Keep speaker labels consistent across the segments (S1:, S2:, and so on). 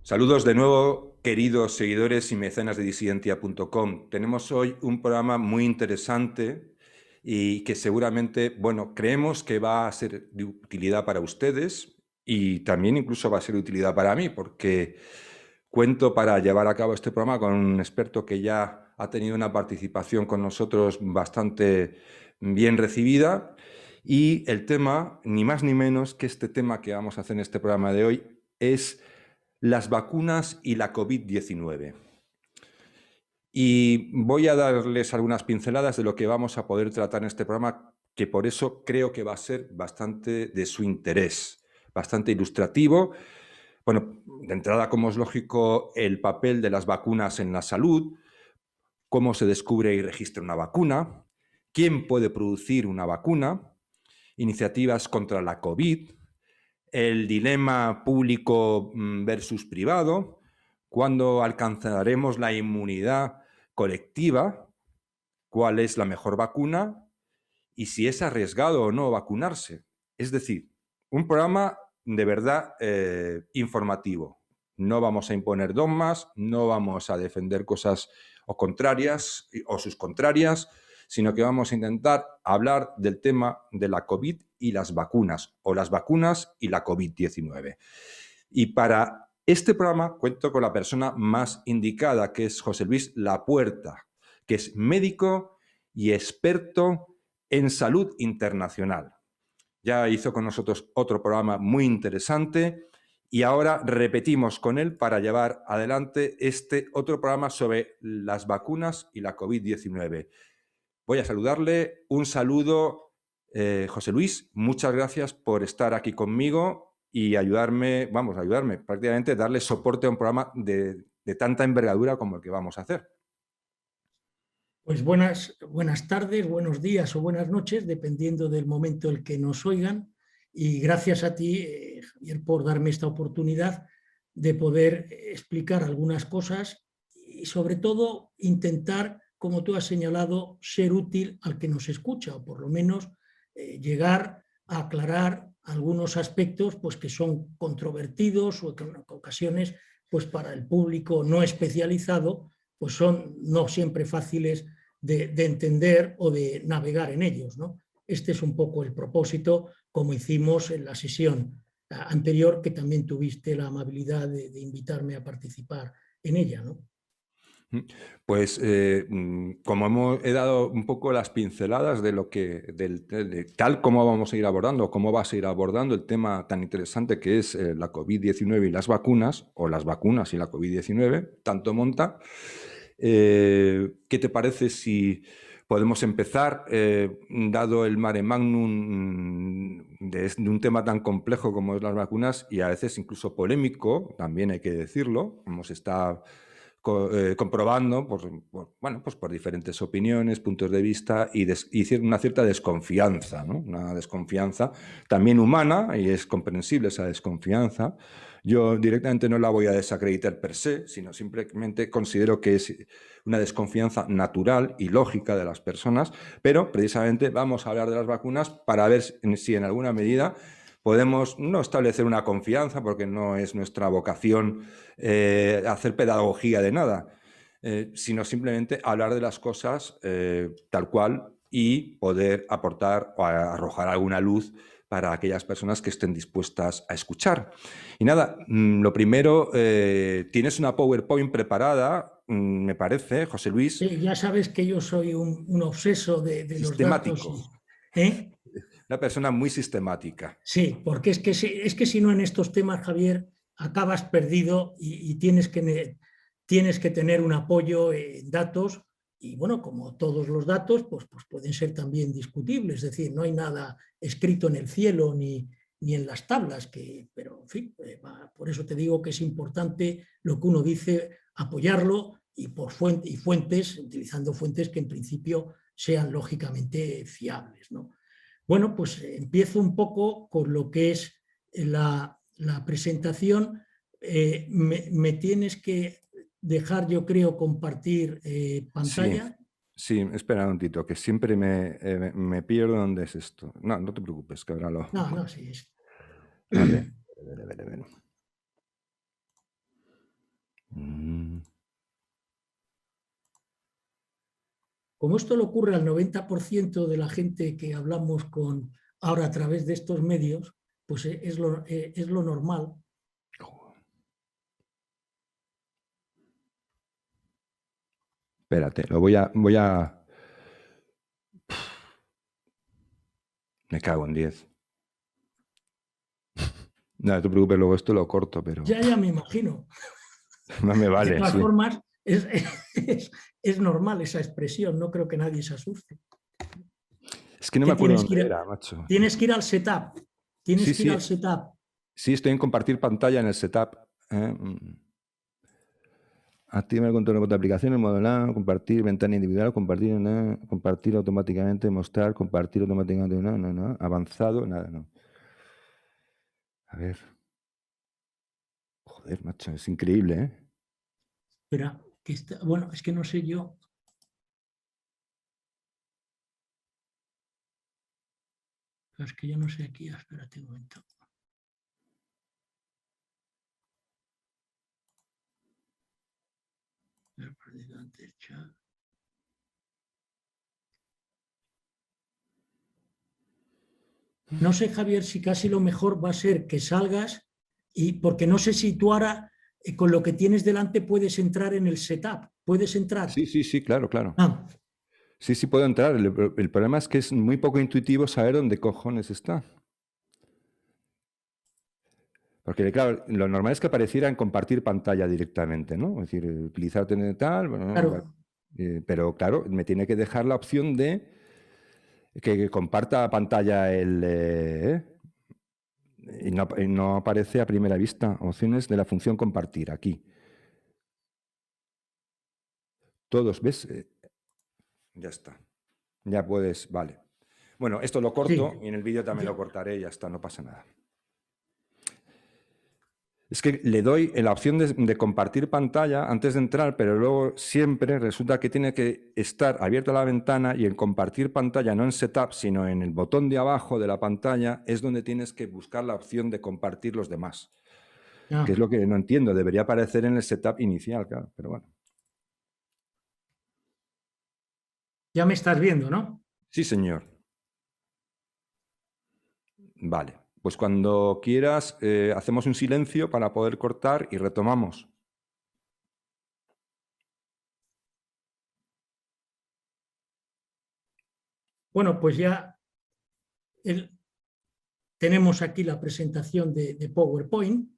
S1: Saludos de nuevo, queridos seguidores y mecenas de Disidentia.com. Tenemos hoy un programa muy interesante y que seguramente, bueno, creemos que va a ser de utilidad para ustedes y también incluso va a ser de utilidad para mí, porque cuento para llevar a cabo este programa con un experto que ya ha tenido una participación con nosotros bastante bien recibida. Y el tema, ni más ni menos que este tema que vamos a hacer en este programa de hoy, es las vacunas y la COVID-19. Y voy a darles algunas pinceladas de lo que vamos a poder tratar en este programa, que por eso creo que va a ser bastante de su interés, bastante ilustrativo. Bueno, de entrada, como es lógico, el papel de las vacunas en la salud, cómo se descubre y registra una vacuna, quién puede producir una vacuna, iniciativas contra la COVID, el dilema público versus privado, cuándo alcanzaremos la inmunidad colectiva, cuál es la mejor vacuna y si es arriesgado o no vacunarse. Es decir, un programa de verdad informativo. No vamos a imponer dogmas, no vamos a defender cosas o contrarias o sus contrarias, sino que vamos a intentar hablar del tema de la COVID y las vacunas, o las vacunas y la COVID-19. Y para este programa cuento con la persona más indicada, que es José Luis Lapuerta, que es médico y experto en salud internacional. Ya hizo con nosotros otro programa muy interesante y ahora repetimos con él para llevar adelante este otro programa sobre las vacunas y la COVID-19. Voy a saludarle. Un saludo, José Luis. Muchas gracias por estar aquí conmigo y ayudarme, prácticamente darle soporte a un programa de tanta envergadura como el que vamos a hacer.
S2: Pues buenas tardes, buenos días o buenas noches, dependiendo del momento en el que nos oigan. Y gracias a ti, Javier, por darme esta oportunidad de poder explicar algunas cosas y sobre todo intentar, como tú has señalado, ser útil al que nos escucha o por lo menos llegar a aclarar algunos aspectos pues, que son controvertidos o que en ocasiones pues, para el público no especializado pues son no siempre fáciles de entender o de navegar en ellos, ¿no? Este es un poco el propósito, como hicimos en la sesión anterior, que también tuviste la amabilidad de invitarme a participar en ella, ¿no?
S1: Pues como he dado un poco las pinceladas de lo que, de tal como vamos a ir abordando, cómo vas a ir abordando el tema tan interesante que es la COVID-19 y las vacunas, o las vacunas y la COVID-19, tanto monta. ¿Qué te parece si podemos empezar, dado el mare magnum de un tema tan complejo como es las vacunas y a veces incluso polémico, también hay que decirlo, como se está comprobando por diferentes opiniones, puntos de vista y una cierta desconfianza, ¿no? Una desconfianza también humana, y es comprensible esa desconfianza. Yo directamente no la voy a desacreditar per se, sino simplemente considero que es una desconfianza natural y lógica de las personas, pero precisamente vamos a hablar de las vacunas para ver si en alguna medida podemos no establecer una confianza, porque no es nuestra vocación hacer pedagogía de nada, sino simplemente hablar de las cosas tal cual y poder aportar o arrojar alguna luz para aquellas personas que estén dispuestas a escuchar. Y nada, lo primero, tienes una PowerPoint preparada, me parece, José Luis.
S2: Sí, ya sabes que yo soy un obseso de los datos.
S1: Sistemático.
S2: ¿Eh?
S1: Una persona muy sistemática.
S2: Sí, porque es que si no en estos temas, Javier, acabas perdido y tienes que tener un apoyo en datos y bueno, como todos los datos, pues pueden ser también discutibles, es decir, no hay nada escrito en el cielo ni en las tablas, pero en fin, por eso te digo que es importante lo que uno dice, apoyarlo y fuentes, utilizando fuentes que en principio sean lógicamente fiables, ¿no? Bueno, pues empiezo un poco con lo que es la presentación. Me tienes que dejar, yo creo, compartir
S1: Sí,
S2: pantalla.
S1: sí, espera un momentito, que siempre me pierdo dónde es esto. No, no te preocupes, que ahora lo...
S2: No, no, sí.
S1: A ver, a ver, a ver, a ver.
S2: Como esto le ocurre al 90% de la gente que hablamos ahora a través de estos medios, pues es lo normal.
S1: Espérate, Me cago en 10. No te preocupes, luego esto lo corto, pero...
S2: Ya me imagino.
S1: No me vale,
S2: De todas
S1: sí.
S2: formas, es normal esa expresión, no creo que nadie se asuste.
S1: Es que no me acuerdo dónde era, macho.
S2: Tienes que ir al setup. Tienes que ir al setup.
S1: Sí, estoy en compartir pantalla en el setup. Activa el control de aplicaciones, modelar, compartir, ventana individual, compartir automáticamente, mostrar, compartir automáticamente, no, avanzado, nada, no. A ver. Joder, macho, es increíble, ¿eh?
S2: Espera, bueno, es que no sé yo. Es que yo no sé aquí, espérate un momento. He perdido antes el chat. No sé, Javier, si casi lo mejor va a ser que salgas, porque no sé si tú ahora con lo que tienes delante puedes entrar en el setup. ¿Puedes entrar?
S1: Sí, claro.
S2: Ah.
S1: Sí, puedo entrar. El problema es que es muy poco intuitivo saber dónde cojones está. Porque, claro, lo normal es que apareciera en compartir pantalla directamente, ¿no? Es decir, utilizar tal, bueno,
S2: Claro.
S1: pero claro, me tiene que dejar la opción de que comparta pantalla y no aparece a primera vista. Opciones de la función compartir, aquí. Todos, ¿ves? Ya está. Ya puedes, vale. Bueno, esto lo corto
S2: Sí.
S1: y en el vídeo también lo cortaré y ya está, no pasa nada. Es que le doy la opción de compartir pantalla antes de entrar, pero luego siempre resulta que tiene que estar abierta la ventana y en compartir pantalla, no en setup, sino en el botón de abajo de la pantalla, es donde tienes que buscar la opción de compartir los demás. Que es lo que no entiendo, debería aparecer en el setup inicial, claro, pero bueno.
S2: Ya me estás viendo, ¿no?
S1: Sí, señor. Vale, pues cuando quieras hacemos un silencio para poder cortar y retomamos.
S2: Bueno, pues ya tenemos aquí la presentación de PowerPoint.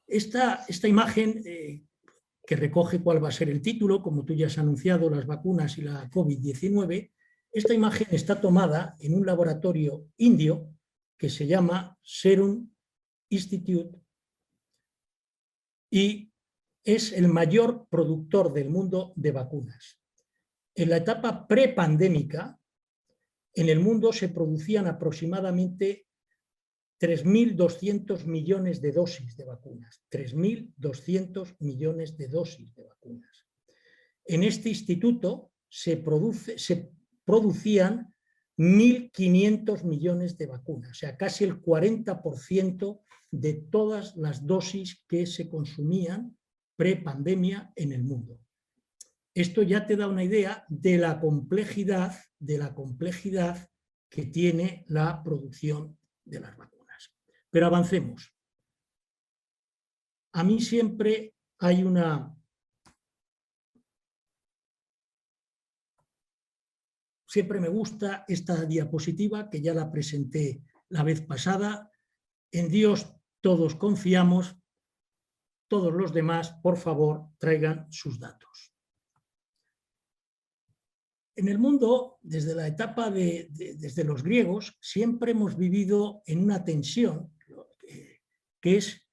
S2: Esta imagen que recoge cuál va a ser el título, como tú ya has anunciado, las vacunas y la COVID-19, esta imagen está tomada en un laboratorio indio que se llama Serum Institute y es el mayor productor del mundo de vacunas. En la etapa prepandémica, en el mundo se producían aproximadamente 3.200 millones de dosis de vacunas. 3.200 millones de dosis de vacunas. En este instituto se producían 1.500 millones de vacunas, o sea, casi el 40% de todas las dosis que se consumían prepandemia en el mundo. Esto ya te da una idea de la complejidad que tiene la producción de las vacunas. Pero avancemos. A mí siempre hay Siempre me gusta esta diapositiva, que ya la presenté la vez pasada. En Dios todos confiamos, todos los demás, por favor, traigan sus datos. En el mundo, desde la etapa desde los griegos, siempre hemos vivido en una tensión que es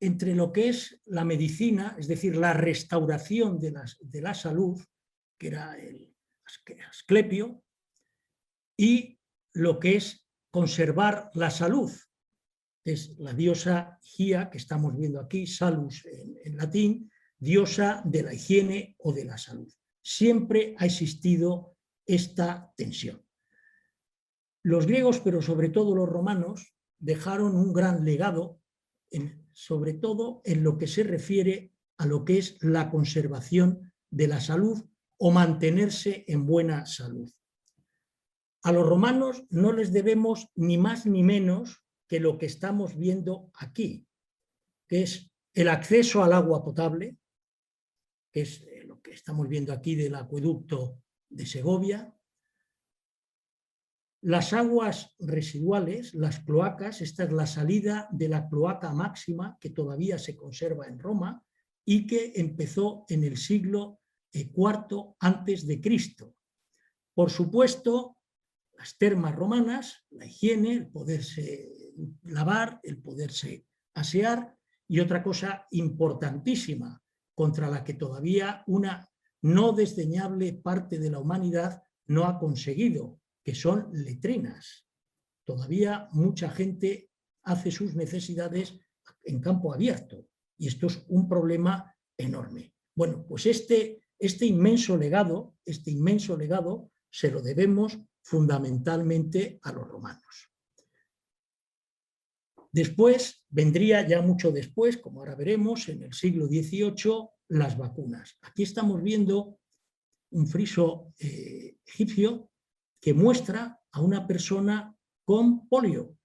S2: entre lo que es la medicina, es decir, la restauración de la salud, que era el Asclepio, y lo que es conservar la salud, que es la diosa Hia, que estamos viendo aquí, Salus en latín, diosa de la higiene o de la salud. Siempre ha existido esta tensión. Los griegos, pero sobre todo los romanos, dejaron un gran legado, sobre todo en lo que se refiere a lo que es la conservación de la salud o mantenerse en buena salud. A los romanos no les debemos ni más ni menos que lo que estamos viendo aquí, que es el acceso al agua potable, que es lo que estamos viendo aquí del acueducto de Segovia, las aguas residuales, las cloacas. Esta es la salida de la cloaca máxima que todavía se conserva en Roma y que empezó en el siglo IV antes de Cristo. Por supuesto, las termas romanas, la higiene, el poderse lavar, el poderse asear, y otra cosa importantísima contra la que todavía una no desdeñable parte de la humanidad no ha conseguido, que son letrinas. Todavía mucha gente hace sus necesidades en campo abierto y esto es un problema enorme. Bueno, pues este inmenso legado se lo debemos fundamentalmente a los romanos. Después, vendría ya mucho después, como ahora veremos, en el siglo XVIII, las vacunas. Aquí estamos viendo un friso egipcio que muestra a una persona con polio.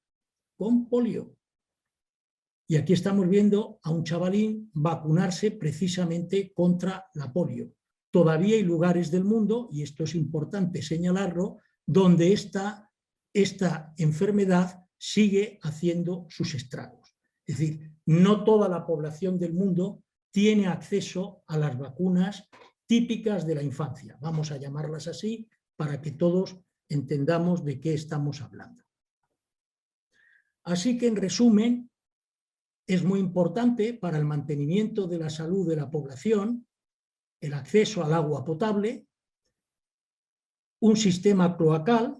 S2: Y aquí estamos viendo a un chavalín vacunarse precisamente contra la polio. Todavía hay lugares del mundo, y esto es importante señalarlo, donde esta enfermedad sigue haciendo sus estragos. Es decir, no toda la población del mundo tiene acceso a las vacunas típicas de la infancia. Vamos a llamarlas así para que todos entendamos de qué estamos hablando. Así que, en resumen, es muy importante para el mantenimiento de la salud de la población el acceso al agua potable, un sistema cloacal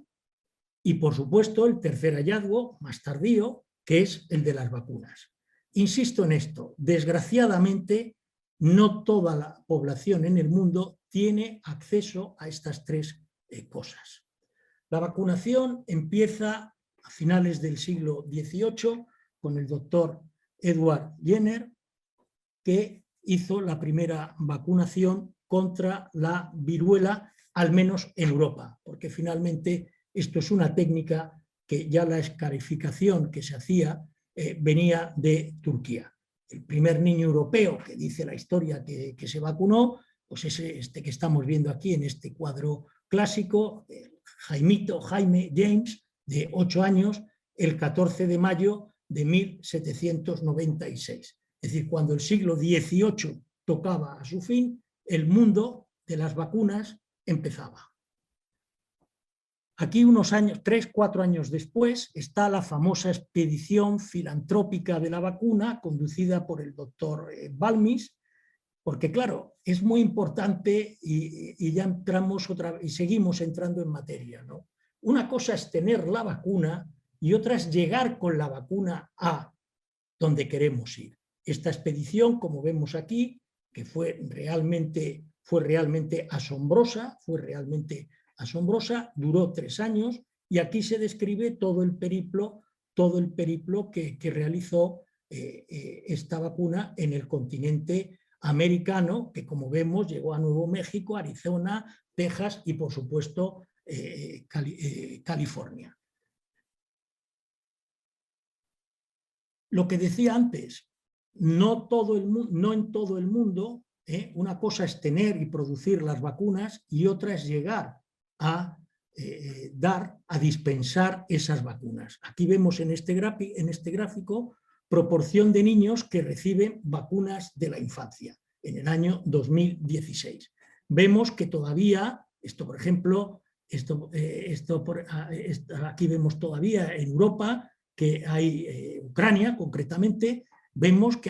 S2: y, por supuesto, el tercer hallazgo, más tardío, que es el de las vacunas. Insisto en esto, desgraciadamente, no toda la población en el mundo tiene acceso a estas tres cosas. La vacunación empieza a finales del siglo XVIII con el doctor Edward Jenner, que hizo la primera vacunación contra la viruela, al menos en Europa, porque finalmente esto es una técnica que ya la escarificación que se hacía venía de Turquía. El primer niño europeo que dice la historia que se vacunó, pues es este que estamos viendo aquí en este cuadro clásico, Jaime James, de 8 años, el 14 de mayo de 1796. Es decir, cuando el siglo XVIII tocaba a su fin, el mundo de las vacunas empezaba. Aquí, unos años, 3 o 4 años después, está la famosa expedición filantrópica de la vacuna, conducida por el doctor Balmis, porque claro, es muy importante y ya entramos y seguimos entrando en materia, ¿no? Una cosa es tener la vacuna y otra es llegar con la vacuna a donde queremos ir. Esta expedición, como vemos aquí, que fue realmente asombrosa, duró 3 años, y aquí se describe todo el periplo que realizó esta vacuna en el continente americano, que, como vemos, llegó a Nuevo México, Arizona, Texas y, por supuesto, California. Lo que decía antes, no en todo el mundo, una cosa es tener y producir las vacunas y otra es llegar a dispensar esas vacunas. Aquí vemos en este gráfico proporción de niños que reciben vacunas de la infancia en el año 2016. Vemos que todavía, esto por ejemplo, aquí vemos todavía en Europa, que hay Ucrania concretamente, vemos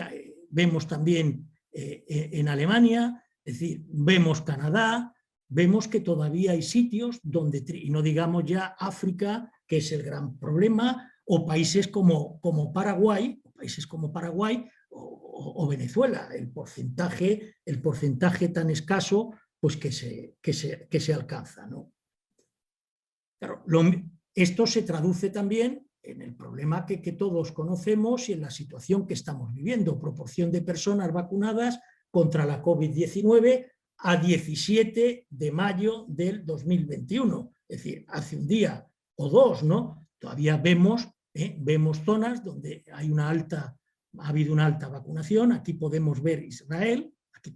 S2: también en Alemania, es decir, vemos Canadá, vemos que todavía hay sitios donde, y no digamos ya África, que es el gran problema, o países como Paraguay, o Venezuela, el porcentaje tan escaso pues que se alcanza, ¿no? Claro, esto se traduce también en el problema que todos conocemos y en la situación que estamos viviendo. Proporción de personas vacunadas contra la COVID-19 a 17 de mayo del 2021. Es decir, hace un día o dos, ¿no? Todavía vemos zonas donde hay ha habido una alta vacunación. Aquí podemos ver Israel, aquí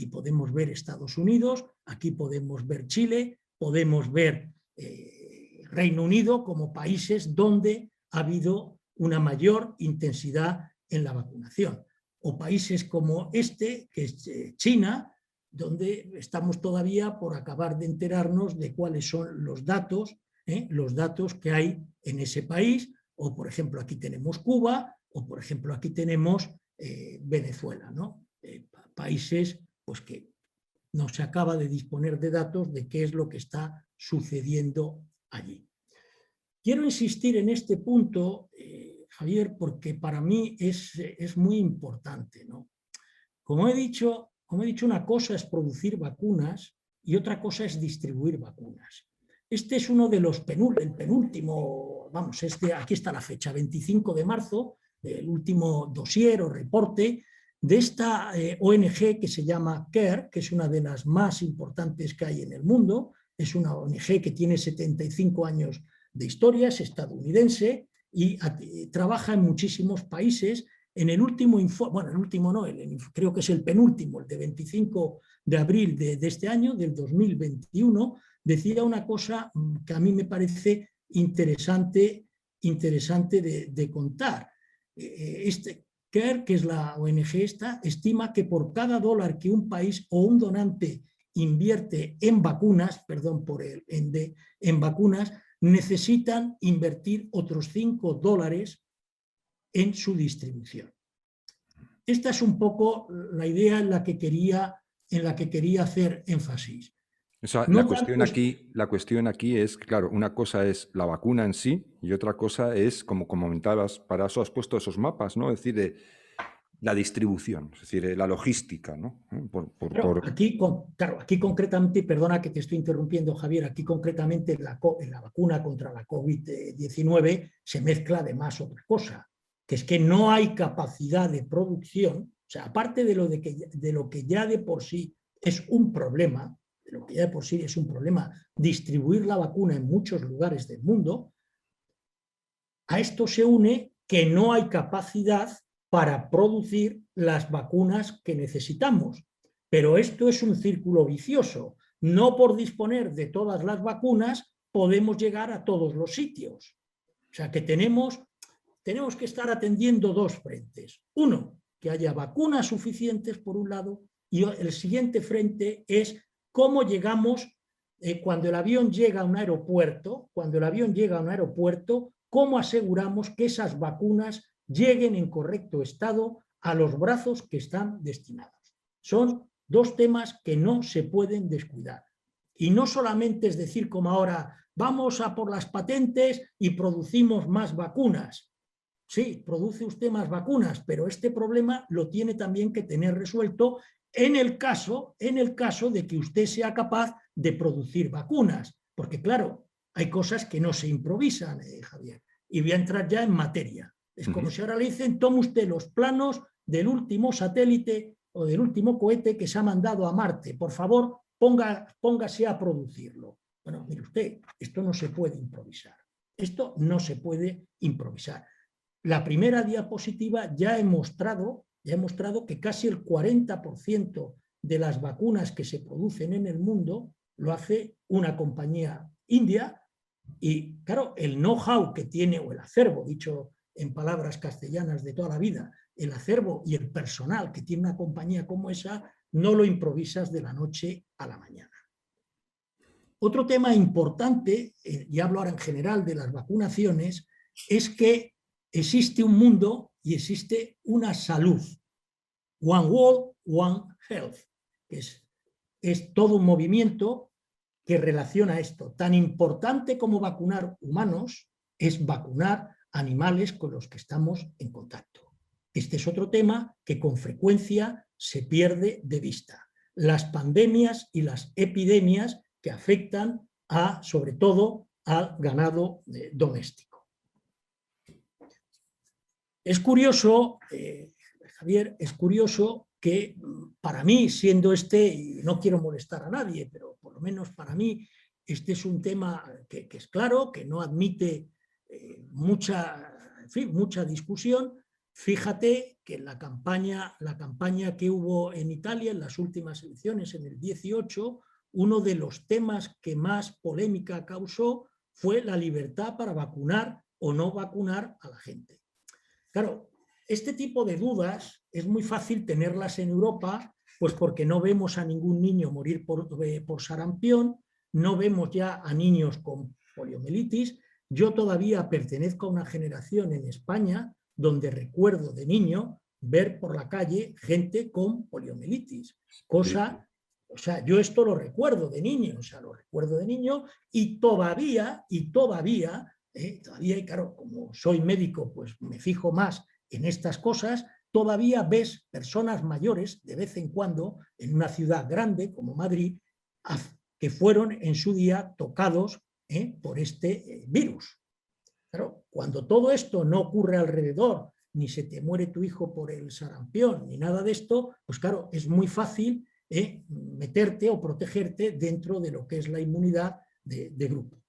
S2: podemos ver Estados Unidos, aquí podemos ver Chile, podemos ver Reino Unido como países donde ha habido una mayor intensidad en la vacunación. O países como este, que es China, donde estamos todavía por acabar de enterarnos de cuáles son los datos que hay en ese país. O, por ejemplo, aquí tenemos Cuba, o, por ejemplo, aquí tenemos Venezuela, ¿no? Países pues, que no se acaba de disponer de datos de qué es lo que está sucediendo allí. Quiero insistir en este punto, Javier, porque para mí es muy importante, ¿no? Como he dicho, una cosa es producir vacunas y otra cosa es distribuir vacunas. Este es uno de los el penúltimo, vamos, aquí está la fecha, 25 de marzo, el último dossier o reporte de esta ONG que se llama CARE, que es una de las más importantes que hay en el mundo. Es una ONG que tiene 75 años de historia, es estadounidense y trabaja en muchísimos países. En el último informe, bueno, el último no, creo que es el penúltimo, el de 25 de abril de este año, del 2021, decía una cosa que a mí me parece interesante de contar. CARE, que es la ONG esta, estima que por cada dólar que un país o un donante invierte en vacunas, en vacunas, necesitan invertir otros $5 en su distribución. Esta es un poco la idea en la que quería hacer énfasis.
S1: O sea,
S2: No
S1: la cuestión aquí es, claro, una cosa es la vacuna en sí y otra cosa es, como comentabas, para eso has puesto esos mapas, ¿no? Es decir, la distribución, es decir, la logística, ¿no?
S2: Aquí concretamente, perdona que te estoy interrumpiendo, Javier, aquí concretamente en la vacuna contra la COVID-19 se mezcla además otra cosa, que es que no hay capacidad de producción, o sea, aparte de lo que ya de por sí es un problema, distribuir la vacuna en muchos lugares del mundo. A esto se une que no hay capacidad para producir las vacunas que necesitamos. Pero esto es un círculo vicioso. No por disponer de todas las vacunas podemos llegar a todos los sitios. O sea que tenemos que estar atendiendo dos frentes. Uno, que haya vacunas suficientes por un lado, y el siguiente frente es cómo llegamos, cuando el avión llega a un aeropuerto, cómo aseguramos que esas vacunas lleguen en correcto estado a los brazos que están destinados. Son dos temas que no se pueden descuidar. Y no solamente es decir como ahora, vamos a por las patentes y producimos más vacunas. Sí, produce usted más vacunas, pero este problema lo tiene también que tener resuelto en el caso de que usted sea capaz de producir vacunas. Porque claro, hay cosas que no se improvisan, Javier. Y voy a entrar ya en materia. Es como si ahora le dicen, tome usted los planos del último satélite o del último cohete que se ha mandado a Marte. Por favor, póngase a producirlo. Bueno, mire usted, esto no se puede improvisar. La primera diapositiva ya he mostrado que casi el 40% de las vacunas que se producen en el mundo lo hace una compañía india. Y claro, el know-how que tiene, o el acervo, dicho en palabras castellanas de toda la vida, el acervo y el personal que tiene una compañía como esa, no lo improvisas de la noche a la mañana. Otro tema importante, y hablo ahora en general de las vacunaciones, es que existe un mundo y existe una salud. One World, One Health, que es todo un movimiento que relaciona esto. Tan importante como vacunar humanos es vacunar animales con los que estamos en contacto. Este es otro tema que con frecuencia se pierde de vista. Las pandemias y las epidemias que afectan sobre todo al ganado doméstico. Es curioso, Javier, que para mí, siendo y no quiero molestar a nadie, pero por lo menos para mí, este es un tema que es claro, que no admite mucha discusión. Fíjate que la campaña que hubo en Italia en las últimas elecciones, en el 18, uno de los temas que más polémica causó fue la libertad para vacunar o no vacunar a la gente. Claro, este tipo de dudas es muy fácil tenerlas en Europa, pues porque no vemos a ningún niño morir por sarampión, no vemos ya a niños con poliomielitis. Yo todavía pertenezco a una generación en España donde recuerdo de niño ver por la calle gente con poliomielitis, cosa, o sea, yo esto lo recuerdo de niño, y todavía, y claro, como soy médico, pues me fijo más en estas cosas, todavía ves personas mayores de vez en cuando en una ciudad grande como Madrid que fueron en su día tocados por este virus. Claro, cuando todo esto no ocurre alrededor, ni se te muere tu hijo por el sarampión, ni nada de esto, pues claro, es muy fácil meterte o protegerte dentro de lo que es la inmunidad de grupo.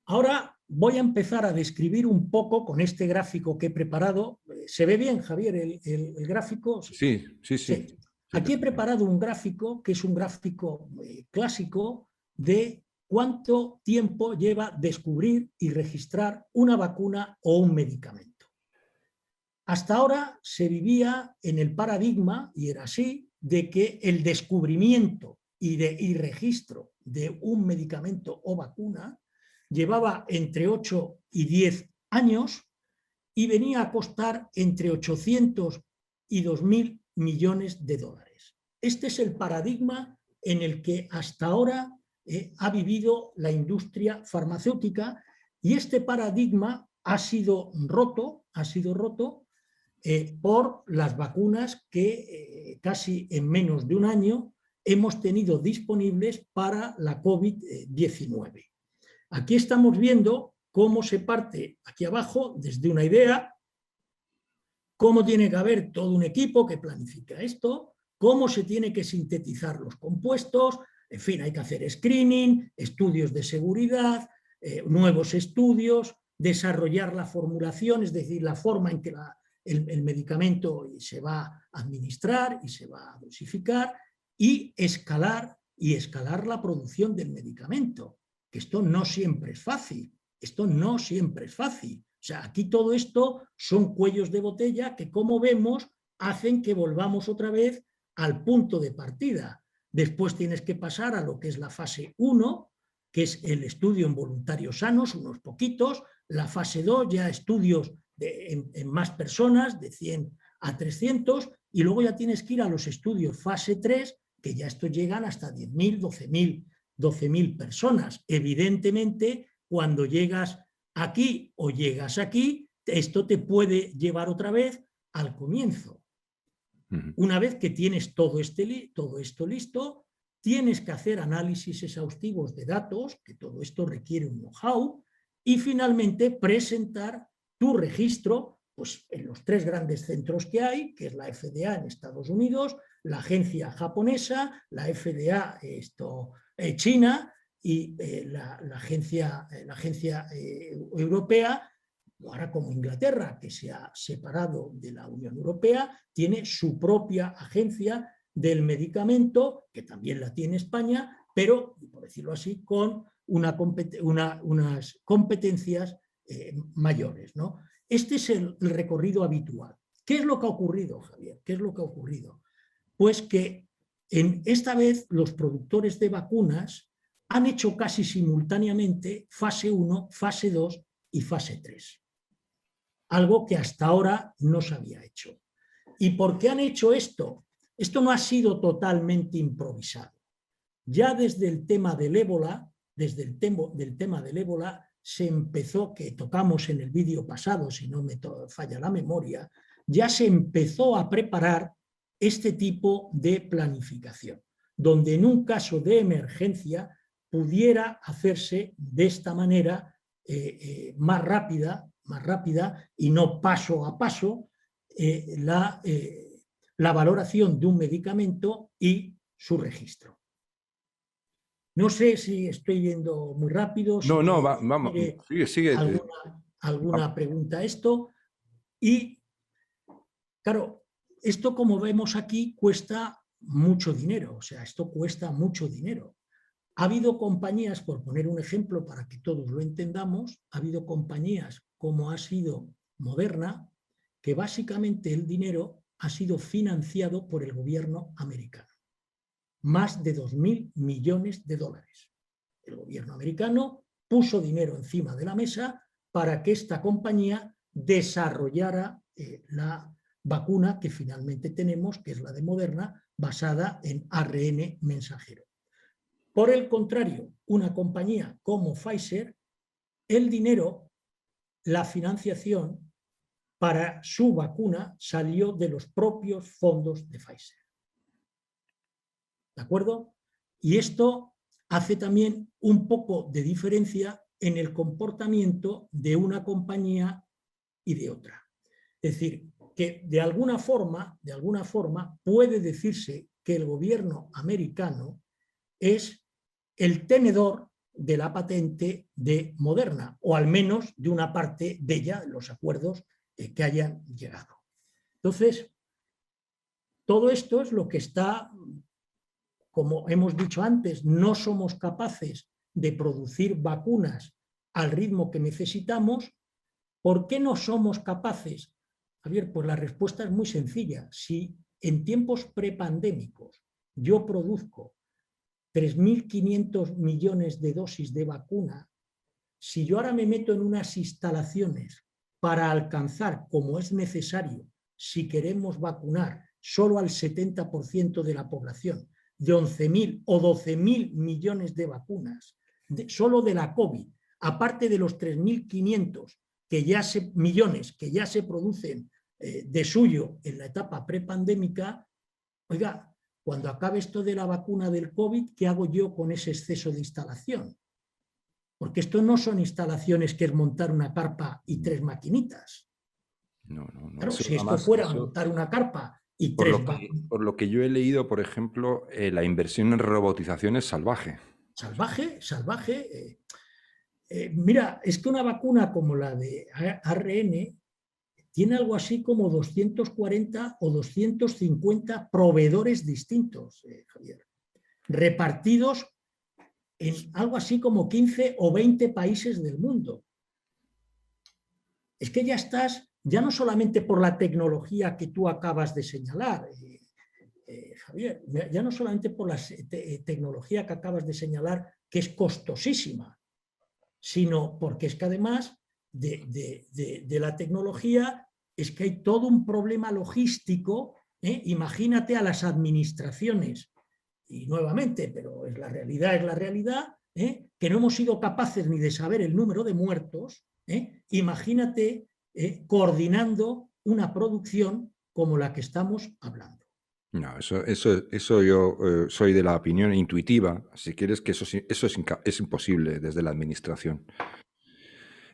S2: Ahora voy a empezar a describir un poco con este gráfico que he preparado. ¿Se ve bien, Javier, el gráfico?
S1: Sí.
S2: Aquí he preparado un gráfico que es un gráfico clásico de cuánto tiempo lleva descubrir y registrar una vacuna o un medicamento. Hasta ahora se vivía en el paradigma, y era así, de que el descubrimiento y registro de un medicamento o vacuna llevaba entre 8 y 10 años y venía a costar entre 800 y 2.000 millones de dólares. Este es el paradigma en el que hasta ahora ha vivido la industria farmacéutica, y este paradigma ha sido roto por las vacunas que casi en menos de un año hemos tenido disponibles para la COVID-19. Aquí estamos viendo cómo se parte aquí abajo desde una idea, cómo tiene que haber todo un equipo que planifica esto, cómo se tiene que sintetizar los compuestos, en fin, hay que hacer screening, estudios de seguridad, nuevos estudios, desarrollar la formulación, es decir, la forma en que el medicamento se va a administrar y se va a dosificar, y escalar la producción del medicamento. Que esto no siempre es fácil, O sea, aquí todo esto son cuellos de botella que, como vemos, hacen que volvamos otra vez al punto de partida. Después tienes que pasar a lo que es la fase 1, que es el estudio en voluntarios sanos, unos poquitos. La fase 2, ya estudios en más personas, de 100 a 300, y luego ya tienes que ir a los estudios fase 3, que ya estos llegan hasta 10.000, 12.000 personas. Evidentemente, cuando llegas aquí o llegas aquí, esto te puede llevar otra vez al comienzo. Una vez que tienes todo esto listo, tienes que hacer análisis exhaustivos de datos, que todo esto requiere un know-how, y finalmente presentar tu registro pues, en los 3 grandes centros que hay, que es la FDA en Estados Unidos, la agencia japonesa, la FDA China y la agencia europea. Ahora, como Inglaterra, que se ha separado de la Unión Europea, tiene su propia agencia del medicamento, que también la tiene España, pero, por decirlo así, con unas competencias mayores, ¿no? Este es el recorrido habitual. ¿Qué es lo que ha ocurrido, Javier? ¿Qué es lo que ha ocurrido? Pues que esta vez los productores de vacunas han hecho casi simultáneamente fase 1, fase 2 y fase 3. Algo que hasta ahora no se había hecho. ¿Y por qué han hecho esto? Esto no ha sido totalmente improvisado. Ya desde el tema del ébola, se empezó, que tocamos en el vídeo pasado, si no me falla la memoria, ya se empezó a preparar este tipo de planificación, donde en un caso de emergencia pudiera hacerse de esta manera más rápida y no paso a paso la valoración de un medicamento y su registro. No sé si estoy yendo muy rápido, si
S1: No, vamos,
S2: quiere
S1: sigue.
S2: alguna pregunta a esto. Y claro, esto, como vemos aquí, cuesta mucho dinero, o sea, esto cuesta mucho dinero. Ha habido compañías, por poner un ejemplo para que todos lo entendamos, ha habido compañías como ha sido Moderna, que básicamente el dinero ha sido financiado por el gobierno americano. Más de 2.000 millones de dólares. El gobierno americano puso dinero encima de la mesa para que esta compañía desarrollara la vacuna que finalmente tenemos, que es la de Moderna, basada en ARN mensajero. Por el contrario, una compañía como Pfizer, el dinero, la financiación para su vacuna salió de los propios fondos de Pfizer. ¿De acuerdo? Y esto hace también un poco de diferencia en el comportamiento de una compañía y de otra. Es decir, que de alguna forma puede decirse que el gobierno americano es el tenedor de la patente de Moderna, o al menos de una parte de ella, los acuerdos que hayan llegado. Entonces, todo esto es lo que está, como hemos dicho antes, no somos capaces de producir vacunas al ritmo que necesitamos. ¿Por qué no somos capaces? Javier, pues la respuesta es muy sencilla. Si en tiempos prepandémicos yo produzco 3.500 millones de dosis de vacuna, si yo ahora me meto en unas instalaciones para alcanzar, como es necesario, si queremos vacunar solo al 70% de la población, de 11.000 o 12.000 millones de vacunas, solo de la COVID, aparte de los 3.500 millones que ya se producen de suyo en la etapa prepandémica, oiga, cuando acabe esto de la vacuna del COVID, ¿qué hago yo con ese exceso de instalación? Porque esto no son instalaciones que es montar una carpa y 3 maquinitas.
S1: No.
S2: Claro,
S1: Eso,
S2: si esto
S1: además,
S2: fuera montar una carpa y
S1: por
S2: 3
S1: por lo que yo he leído, por ejemplo, la inversión en robotización es salvaje.
S2: Salvaje. Mira, es que una vacuna como la de ARN tiene algo así como 240 o 250 proveedores distintos, Javier, repartidos en algo así como 15 o 20 países del mundo. Es que ya estás, ya no solamente por la tecnología que tú acabas de señalar, Javier, ya no solamente por la tecnología que acabas de señalar, que es costosísima, sino porque es que además de la tecnología es que hay todo un problema logístico. Imagínate a las administraciones, y nuevamente, pero es la realidad, que no hemos sido capaces ni de saber el número de muertos. Imagínate coordinando una producción como la que estamos hablando.
S1: No, eso yo soy de la opinión intuitiva, si quieres, que eso es imposible desde la administración.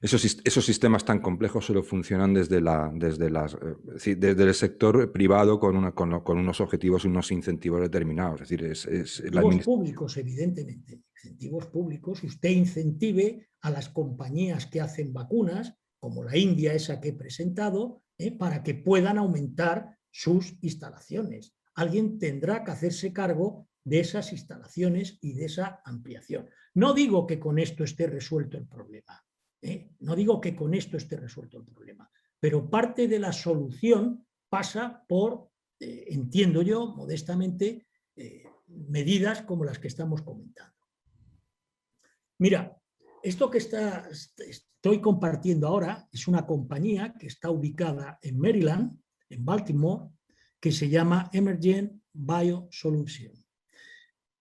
S1: Esos sistemas tan complejos solo funcionan desde el sector privado con unos objetivos y unos incentivos determinados. Es decir,
S2: incentivos públicos, evidentemente. Incentivos públicos. Usted incentive a las compañías que hacen vacunas, como la India, esa que he presentado, para que puedan aumentar sus instalaciones. Alguien tendrá que hacerse cargo de esas instalaciones y de esa ampliación. No digo que con esto esté resuelto el problema. No digo que con esto esté resuelto el problema, pero parte de la solución pasa por, entiendo yo, modestamente, medidas como las que estamos comentando. Mira, esto que estoy compartiendo ahora es una compañía que está ubicada en Maryland, en Baltimore, que se llama Emergent Biosolutions.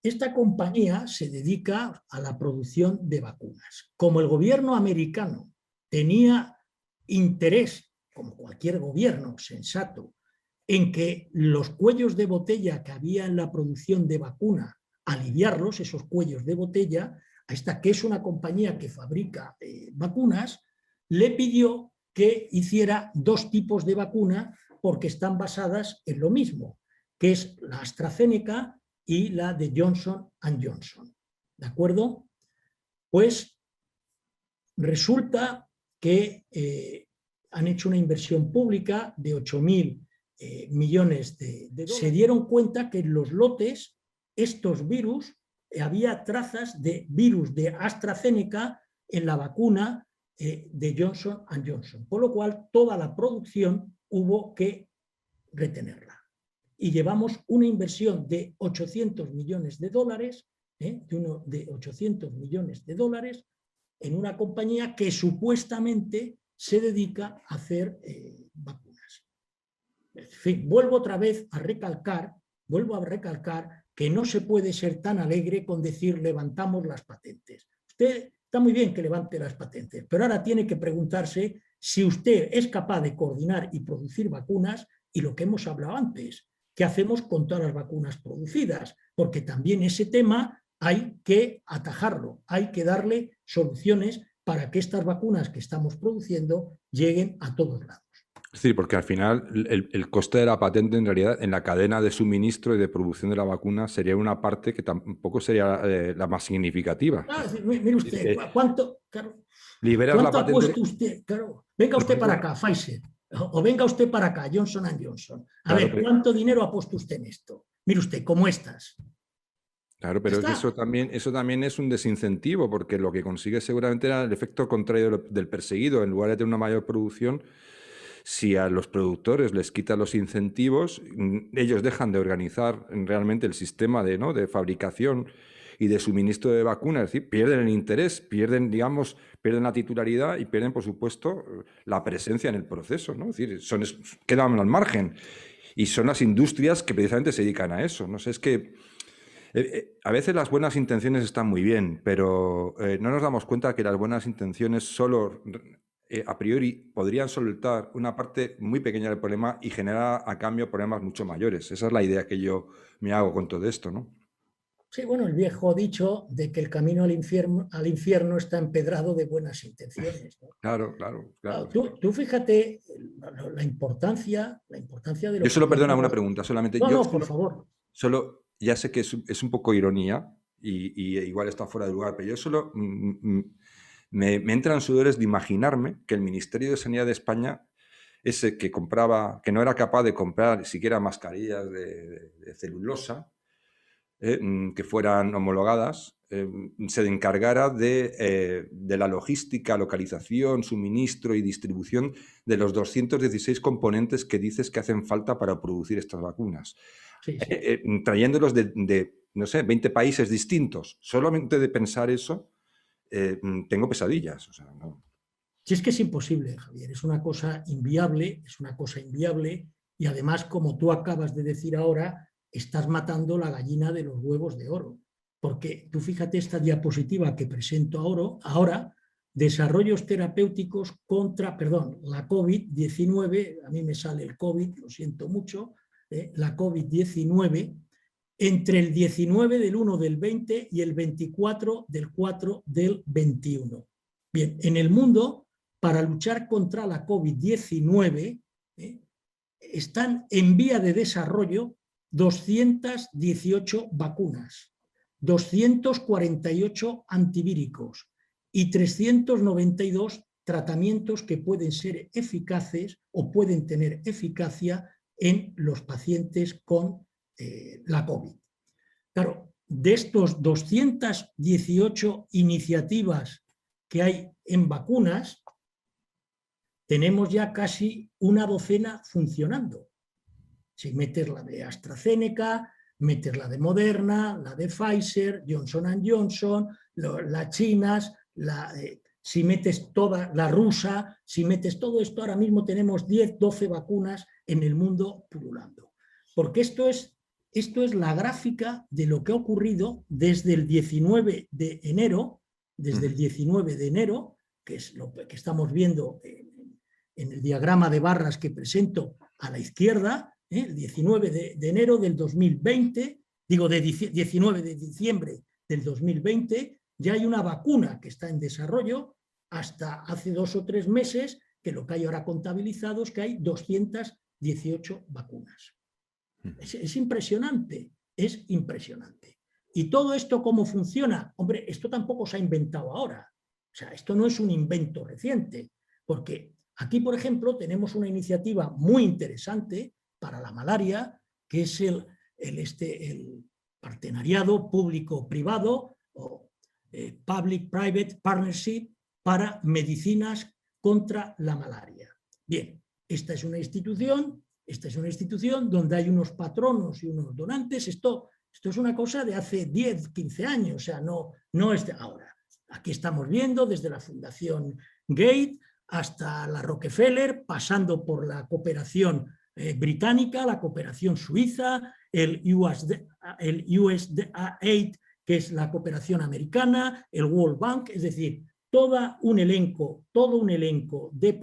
S2: Esta compañía se dedica a la producción de vacunas. Como el gobierno americano tenía interés, como cualquier gobierno sensato, en que los cuellos de botella que había en la producción de vacuna, aliviarlos, esos cuellos de botella, a esta que es una compañía que fabrica vacunas, le pidió que hiciera 2 tipos de vacuna porque están basadas en lo mismo, que es la AstraZeneca y la de Johnson & Johnson. ¿De acuerdo? Pues resulta que han hecho una inversión pública de 8.000 millones de dólares. Se dieron cuenta que en los lotes, estos virus, había trazas de virus de AstraZeneca en la vacuna de Johnson & Johnson, por lo cual toda la producción hubo que retenerla. Y llevamos una inversión de 800 millones de dólares, de 800 millones de dólares, en una compañía que supuestamente se dedica a hacer vacunas. En fin, vuelvo a recalcar que no se puede ser tan alegre con decir levantamos las patentes. Usted está muy bien que levante las patentes, pero ahora tiene que preguntarse si usted es capaz de coordinar y producir vacunas y lo que hemos hablado antes, ¿qué hacemos con todas las vacunas producidas? Porque también ese tema hay que atajarlo, hay que darle soluciones para que estas vacunas que estamos produciendo lleguen a todos lados.
S1: Es decir, porque al final el coste de la patente en realidad en la cadena de suministro y de producción de la vacuna sería una parte que tampoco sería la más significativa.
S2: Mire usted, ¿cuánto
S1: la
S2: ha puesto usted? Claro, venga usted para acá, Pfizer, o venga usted para acá, Johnson & Johnson. A ver, ¿cuánto dinero ha puesto usted en esto? Mire usted, ¿cómo estás?
S1: Claro, pero es que eso también es un desincentivo, porque lo que consigue seguramente era el efecto contrario del perseguido. En lugar de tener una mayor producción, si a los productores les quitan los incentivos, ellos dejan de organizar realmente el sistema de fabricación y de suministro de vacunas. Es decir, pierden el interés, pierden la titularidad y pierden, por supuesto, la presencia en el proceso, ¿no? Es decir, quedan al margen. Y son las industrias que precisamente se dedican a eso. No sé, es que a veces las buenas intenciones están muy bien, pero no nos damos cuenta que las buenas intenciones solo a priori podrían soltar una parte muy pequeña del problema y generar a cambio problemas mucho mayores. Esa es la idea que yo me hago con todo esto, ¿no?
S2: Sí, bueno, el viejo dicho de que el camino al infierno está empedrado de buenas intenciones, ¿no?
S1: Claro.
S2: Tú fíjate la importancia de lo
S1: Yo solo,
S2: que...
S1: perdona, una pregunta, solamente.
S2: No, por favor.
S1: Solo, ya sé que es un poco ironía y igual está fuera de lugar, pero yo solo me entran sudores de imaginarme que el Ministerio de Sanidad de España, ese que no era capaz de comprar siquiera mascarillas de celulosa, que fueran homologadas, se encargara de la logística, localización, suministro y distribución de los 216 componentes que dices que hacen falta para producir estas vacunas.
S2: Sí.
S1: Trayéndolos de, no sé, 20 países distintos. Solamente de pensar eso, tengo pesadillas. O sea, no.
S2: Si es que es imposible, Javier, es una cosa inviable, y además, como tú acabas de decir ahora, estás matando la gallina de los huevos de oro. Porque tú fíjate esta diapositiva que presento ahora, desarrollos terapéuticos contra, la COVID-19, a mí me sale el COVID, lo siento mucho, la COVID-19, entre el 19 del 1 del 20 y el 24 del 4 del 21. Bien, en el mundo, para luchar contra la COVID-19, están en vía de desarrollo 218 vacunas, 248 antivíricos y 392 tratamientos que pueden ser eficaces o pueden tener eficacia en los pacientes con la COVID. Claro, de estos 218 iniciativas que hay en vacunas, tenemos ya casi una docena funcionando. Si metes la de AstraZeneca, metes la de Moderna, la de Pfizer, Johnson & Johnson, las chinas, si metes toda la rusa, si metes todo esto, ahora mismo tenemos 10, 12 vacunas en el mundo pululando. Porque esto es la gráfica de lo que ha ocurrido desde el 19 de enero, que es lo que estamos viendo en el diagrama de barras que presento a la izquierda, el 19 de enero del 2020, digo, de 19 de diciembre del 2020, ya hay una vacuna que está en desarrollo, hasta hace 2 o 3 meses, que lo que hay ahora contabilizado es que hay 200 18 vacunas. Es impresionante, es impresionante. ¿Y todo esto cómo funciona? Hombre, esto tampoco se ha inventado ahora. O sea, esto no es un invento reciente, porque aquí, por ejemplo, tenemos una iniciativa muy interesante para la malaria, que es el partenariado público-privado o Public-Private Partnership para medicinas contra la malaria. Bien, esta es una institución donde hay unos patronos y unos donantes. Esto es una cosa de hace 10, 15 años, o sea, no es de ahora. Aquí estamos viendo desde la Fundación Gates hasta la Rockefeller, pasando por la cooperación británica, la cooperación suiza, el USAID, que es la cooperación americana, el World Bank, es decir, todo un elenco de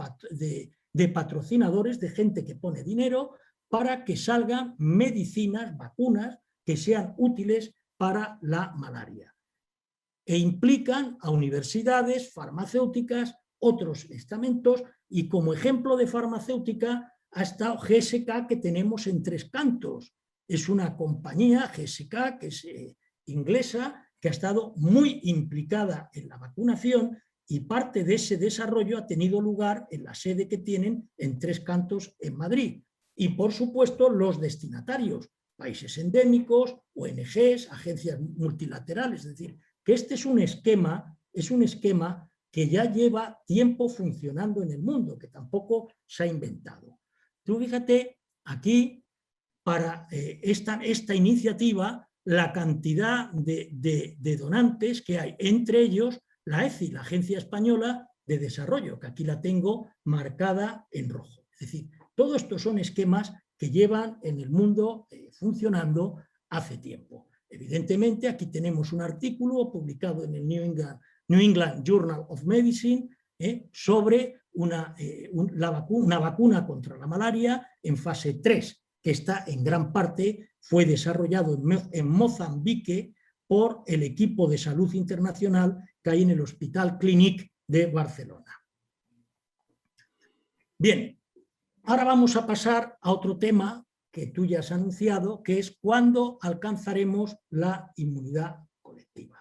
S2: patrocinadores, de gente que pone dinero para que salgan medicinas, vacunas que sean útiles para la malaria. E implican a universidades, farmacéuticas, otros estamentos, y como ejemplo de farmacéutica ha estado GSK, que tenemos en Tres Cantos. Es una compañía, GSK, que es inglesa, que ha estado muy implicada en la vacunación, y parte de ese desarrollo ha tenido lugar en la sede que tienen en Tres Cantos, en Madrid. Y por supuesto los destinatarios, países endémicos, ONGs, agencias multilaterales, es decir, que este es un esquema que ya lleva tiempo funcionando en el mundo, que tampoco se ha inventado. Tú fíjate aquí, para esta iniciativa, la cantidad de donantes que hay, entre ellos la ECI, la Agencia Española de Desarrollo, que aquí la tengo marcada en rojo. Es decir, todo esto son esquemas que llevan en el mundo funcionando hace tiempo. Evidentemente, aquí tenemos un artículo publicado en el New England Journal of Medicine sobre una vacuna contra la malaria en fase 3, que está en gran parte, fue desarrollado en Mozambique por el equipo de salud internacional que hay en el Hospital Clínic de Barcelona. Bien, ahora vamos a pasar a otro tema que tú ya has anunciado, que es cuándo alcanzaremos la inmunidad colectiva.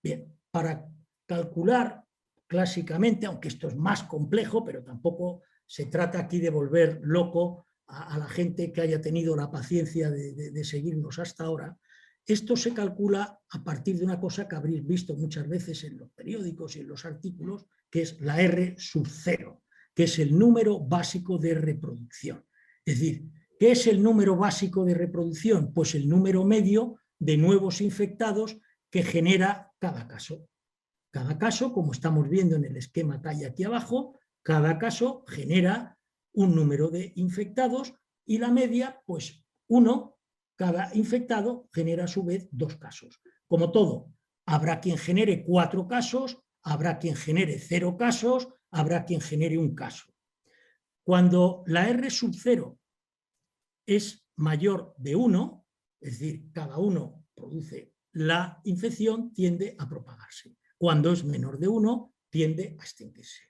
S2: Bien, para calcular clásicamente, aunque esto es más complejo, pero tampoco se trata aquí de volver loco a la gente que haya tenido la paciencia de seguirnos hasta ahora. Esto se calcula a partir de una cosa que habréis visto muchas veces en los periódicos y en los artículos, que es la R sub 0, que es el número básico de reproducción. Es decir, ¿qué es el número básico de reproducción? Pues el número medio de nuevos infectados que genera cada caso. Cada caso, como estamos viendo en el esquema que hay aquí abajo, cada caso genera un número de infectados y la media, pues 1, cada infectado genera a su vez 2 casos. Como todo, habrá quien genere 4 casos, habrá quien genere 0 casos, habrá quien genere 1 caso. Cuando la R sub 0 es mayor de 1, es decir, cada uno produce la infección, tiende a propagarse. Cuando es menor de 1, tiende a extinguirse.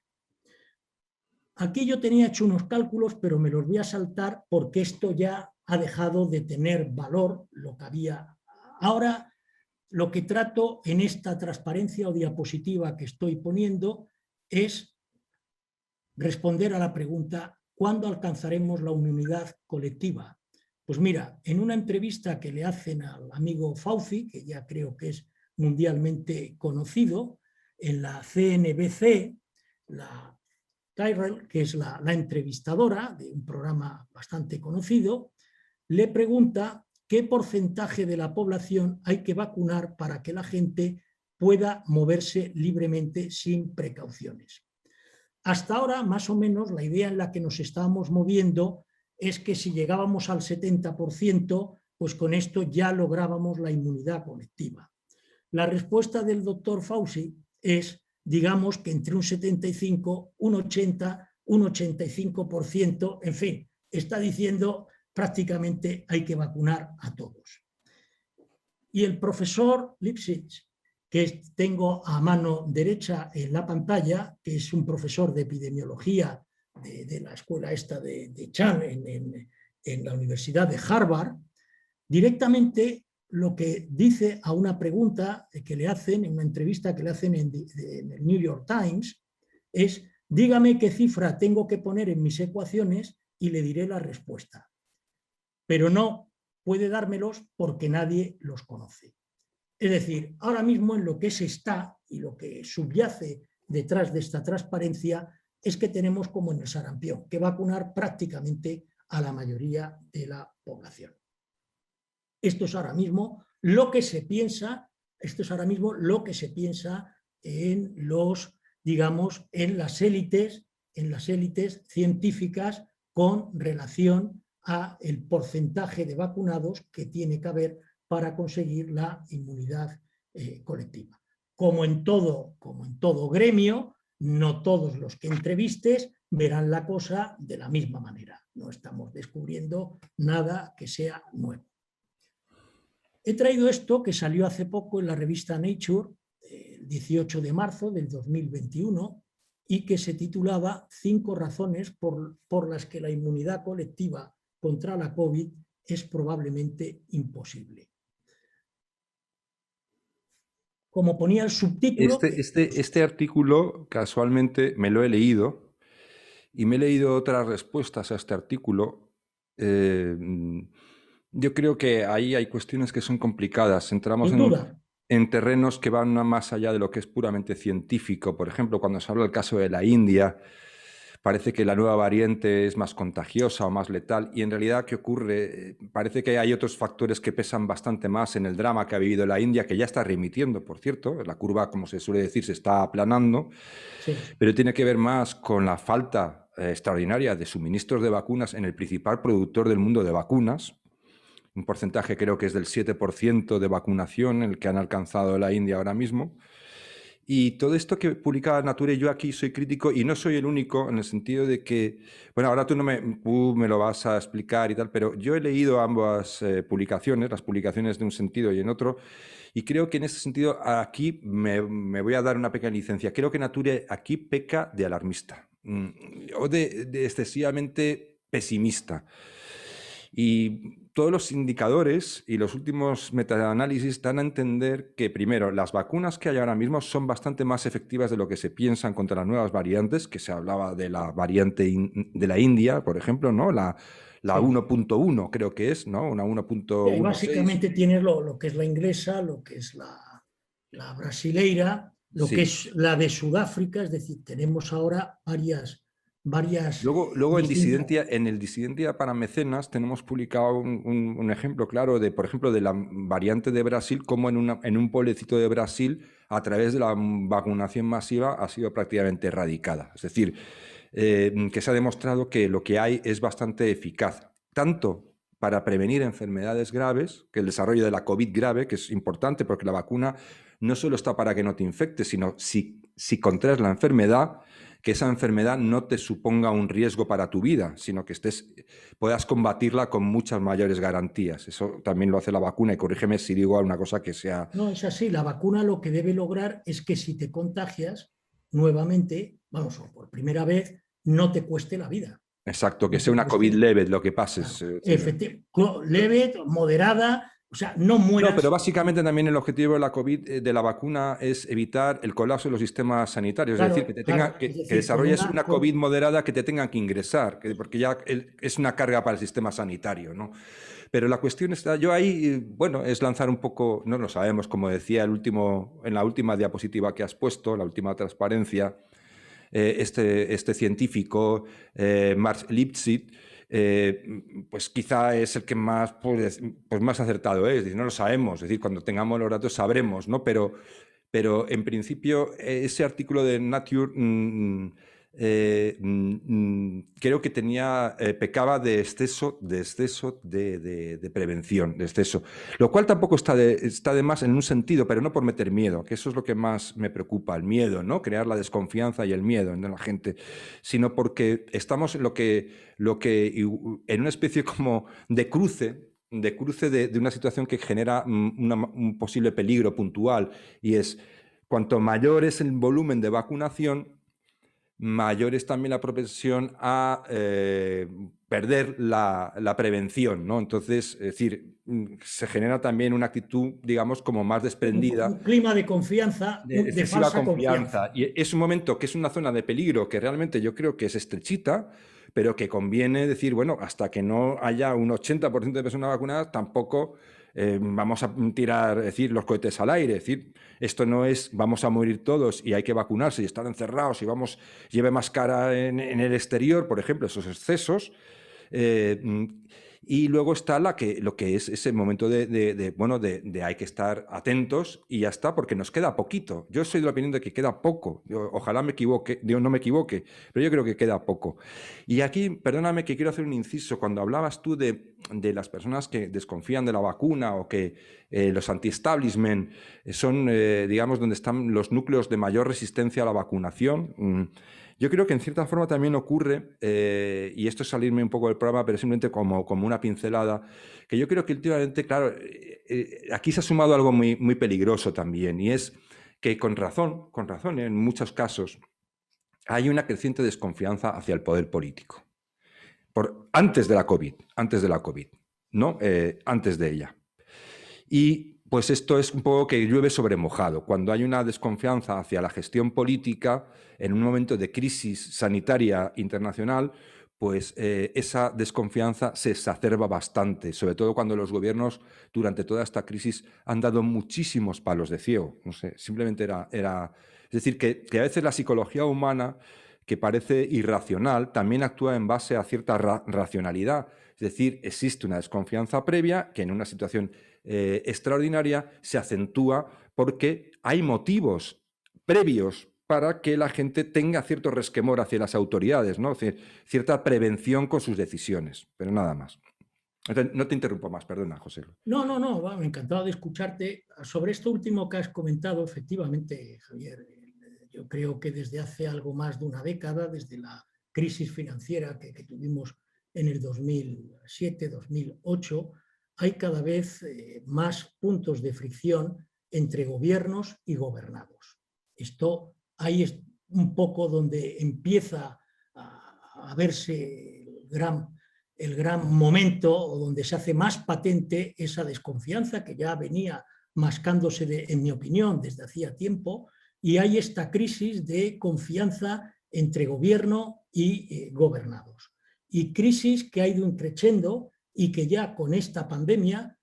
S2: Aquí yo tenía hecho unos cálculos, pero me los voy a saltar porque esto ya ha dejado de tener valor lo que había. Ahora, lo que trato en esta transparencia o diapositiva que estoy poniendo es responder a la pregunta: ¿cuándo alcanzaremos la inmunidad colectiva? Pues mira, en una entrevista que le hacen al amigo Fauci, que ya creo que es mundialmente conocido, en la CNBC, la Tyrell, que es la entrevistadora de un programa bastante conocido, le pregunta qué porcentaje de la población hay que vacunar para que la gente pueda moverse libremente sin precauciones. Hasta ahora, más o menos, la idea en la que nos estábamos moviendo es que si llegábamos al 70%, pues con esto ya lográbamos la inmunidad colectiva. La respuesta del doctor Fauci es, digamos, que entre un 75, un 80, un 85%, en fin, está diciendo prácticamente hay que vacunar a todos. Y el profesor Lipsitch, que tengo a mano derecha en la pantalla, que es un profesor de epidemiología de la escuela esta de Chan en la Universidad de Harvard, directamente lo que dice a una pregunta que le hacen, en una entrevista que le hacen en el New York Times, es: dígame qué cifra tengo que poner en mis ecuaciones y le diré la respuesta. Pero no puede dármelos porque nadie los conoce. Es decir, ahora mismo en lo que se está y lo que subyace detrás de esta transparencia es que tenemos, como en el sarampión, que vacunar prácticamente a la mayoría de la población. Esto es ahora mismo lo que se piensa, en los, digamos, en las élites científicas con relación a el porcentaje de vacunados que tiene que haber para conseguir la inmunidad colectiva. Como en todo gremio, no todos los que entrevistes verán la cosa de la misma manera. No estamos descubriendo nada que sea nuevo. He traído esto que salió hace poco en la revista Nature, el 18 de marzo del 2021, y que se titulaba 5 razones por las que la inmunidad colectiva contra la COVID es probablemente imposible. Como ponía el subtítulo...
S1: Este artículo, casualmente, me lo he leído y me he leído otras respuestas a este artículo. Yo creo que ahí hay cuestiones que son complicadas. Entramos
S2: Sin duda.
S1: en terrenos que van más allá de lo que es puramente científico. Por ejemplo, cuando se habla del caso de la India, parece que la nueva variante es más contagiosa o más letal, y en realidad, ¿qué ocurre? Parece que hay otros factores que pesan bastante más en el drama que ha vivido la India, que ya está remitiendo, por cierto. La curva, como se suele decir, se está aplanando,
S2: Sí.
S1: pero tiene que ver más con la falta extraordinaria de suministros de vacunas en el principal productor del mundo de vacunas. Un porcentaje creo que es del 7% de vacunación el que han alcanzado la India ahora mismo. Y todo esto que publica Nature, yo aquí soy crítico y no soy el único, en el sentido de que, bueno, ahora tú me lo vas a explicar y tal, pero yo he leído ambas publicaciones, las publicaciones de un sentido y en otro, y creo que en ese sentido aquí me voy a dar una pequeña licencia. Creo que Nature aquí peca de alarmista o de excesivamente pesimista. Y todos los indicadores y los últimos metaanálisis dan a entender que, primero, las vacunas que hay ahora mismo son bastante más efectivas de lo que se piensan contra las nuevas variantes, que se hablaba de la variante de la India, por ejemplo, ¿no? La
S2: Sí.
S1: 1.1 creo que es, ¿no? Una
S2: Y
S1: 1.16.
S2: básicamente tienes lo que es la inglesa, lo que es la brasileira, lo que
S1: Sí.
S2: es la de Sudáfrica, es decir, tenemos ahora varias
S1: Luego
S2: distintas...
S1: en el Disidentia para Mecenas tenemos publicado un ejemplo claro de, por ejemplo, de la variante de Brasil, como en un pueblecito de Brasil, a través de la vacunación masiva, ha sido prácticamente erradicada. Es decir, que se ha demostrado que lo que hay es bastante eficaz, tanto para prevenir enfermedades graves, que el desarrollo de la COVID grave, que es importante porque la vacuna no solo está para que no te infectes, sino si contraes la enfermedad, que esa enfermedad no te suponga un riesgo para tu vida, sino que puedas combatirla con muchas mayores garantías. Eso también lo hace la vacuna, y corrígeme si digo alguna cosa que sea...
S2: No, es así. La vacuna lo que debe lograr es que si te contagias nuevamente, vamos, o por primera vez, no te cueste la vida.
S1: Exacto, que
S2: No
S1: sea
S2: te
S1: una COVID
S2: cueste...
S1: leve lo que pase.
S2: Claro, leve, moderada, o sea, no mueras.
S1: No, pero básicamente también el objetivo de la COVID, de la vacuna, es evitar el colapso de los sistemas sanitarios.
S2: Claro,
S1: es decir, que
S2: decir,
S1: desarrolles una COVID moderada que te tengan que ingresar, porque ya es una carga para el sistema sanitario, ¿no? Pero la cuestión está, yo ahí, bueno, es lanzar un poco, no lo sabemos, como decía en la última diapositiva que has puesto, la última transparencia, este científico, Mark Lipset, pues quizá es el que más, pues más acertado es. No lo sabemos, es decir, cuando tengamos los datos sabremos, ¿no? Pero en principio ese artículo de Nature creo que pecaba de exceso de prevención, de exceso. Lo cual tampoco está de más en un sentido, pero no por meter miedo, que eso es lo que más me preocupa, el miedo, ¿no? Crear la desconfianza y el miedo en la gente, sino porque estamos en en una especie como de cruce de una situación que genera un posible peligro puntual, y es cuanto mayor es el volumen de vacunación, mayor es también la propensión a perder la prevención, ¿no? Entonces, es decir, se genera también una actitud, digamos, como más desprendida.
S2: Un clima de confianza,
S1: De
S2: de
S1: excesiva
S2: falsa confianza.
S1: Y es un momento que es una zona de peligro que realmente yo creo que es estrechita, pero que conviene decir, bueno, hasta que no haya un 80% de personas vacunadas, tampoco vamos a tirar, es decir, los cohetes al aire. Es decir, esto no es vamos a morir todos y hay que vacunarse y estar encerrados y vamos, lleve máscara en el exterior, por ejemplo, esos excesos. Y luego está lo que es ese momento de hay que estar atentos y ya está, porque nos queda poquito. Yo soy de la opinión de que queda poco. Ojalá me equivoque, no me equivoque, pero yo creo que queda poco. Y aquí, perdóname que quiero hacer un inciso. Cuando hablabas tú de las personas que desconfían de la vacuna o que los anti-establishment son, digamos, donde están los núcleos de mayor resistencia a la vacunación. Yo creo que en cierta forma también ocurre, y esto es salirme un poco del programa, pero simplemente como una pincelada, que yo creo que últimamente, claro, aquí se ha sumado algo muy, muy peligroso también, y es que con razón, en muchos casos, hay una creciente desconfianza hacia el poder político. Antes de la COVID, ¿no? Antes de ella. Y pues esto es un poco que llueve sobre mojado. Cuando hay una desconfianza hacia la gestión política, en un momento de crisis sanitaria internacional, pues esa desconfianza se exacerba bastante, sobre todo cuando los gobiernos durante toda esta crisis han dado muchísimos palos de ciego. No sé, simplemente era... Es decir, que a veces la psicología humana, que parece irracional, también actúa en base a cierta racionalidad. Es decir, existe una desconfianza previa que en una situación extraordinaria se acentúa porque hay motivos previos para que la gente tenga cierto resquemor hacia las autoridades, ¿no? Es decir, cierta prevención con sus decisiones, pero nada más. Entonces, no te interrumpo más, perdona, José.
S2: No, me encantado de escucharte. Sobre esto último que has comentado, efectivamente, Javier, yo creo que desde hace algo más de una década, desde la crisis financiera que tuvimos en el 2007-2008, hay cada vez más puntos de fricción entre gobiernos y gobernados. Esto ahí es un poco donde empieza a verse el gran momento o donde se hace más patente esa desconfianza que ya venía mascándose, en mi opinión, desde hacía tiempo, y hay esta crisis de confianza entre gobierno y gobernados. Y crisis que ha ido increciendo y que ya con esta pandemia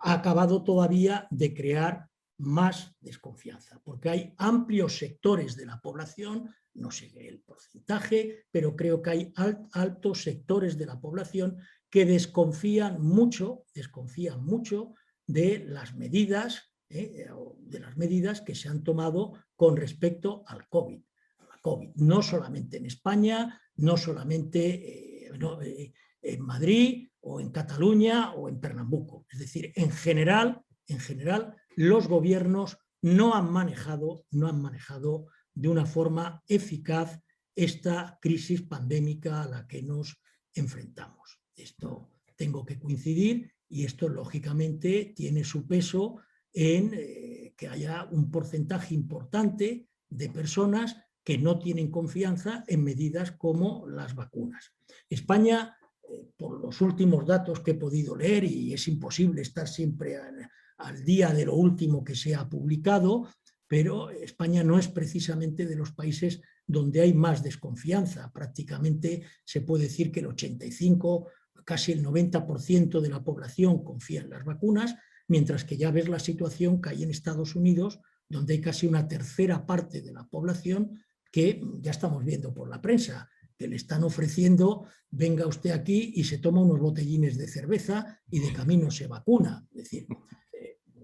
S2: ha acabado todavía de crear más desconfianza, porque hay amplios sectores de la población, no sé el porcentaje, pero creo que hay altos sectores de la población que desconfían mucho de las medidas, que se han tomado con respecto al COVID. No solamente en España, no solamente en Madrid o en Cataluña o en Pernambuco. Es decir, en general, los gobiernos no han manejado de una forma eficaz esta crisis pandémica a la que nos enfrentamos. Esto tengo que coincidir y esto lógicamente tiene su peso en que haya un porcentaje importante de personas que no tienen confianza en medidas como las vacunas. España, por los últimos datos que he podido leer, y es imposible estar siempre al día de lo último que se ha publicado, pero España no es precisamente de los países donde hay más desconfianza. Prácticamente se puede decir que el 85, casi el 90% de la población confía en las vacunas, mientras que ya ves la situación que hay en Estados Unidos, donde hay casi una tercera parte de la población que ya estamos viendo por la prensa, que le están ofreciendo, venga usted aquí y se toma unos botellines de cerveza y de camino se vacuna. Es decir,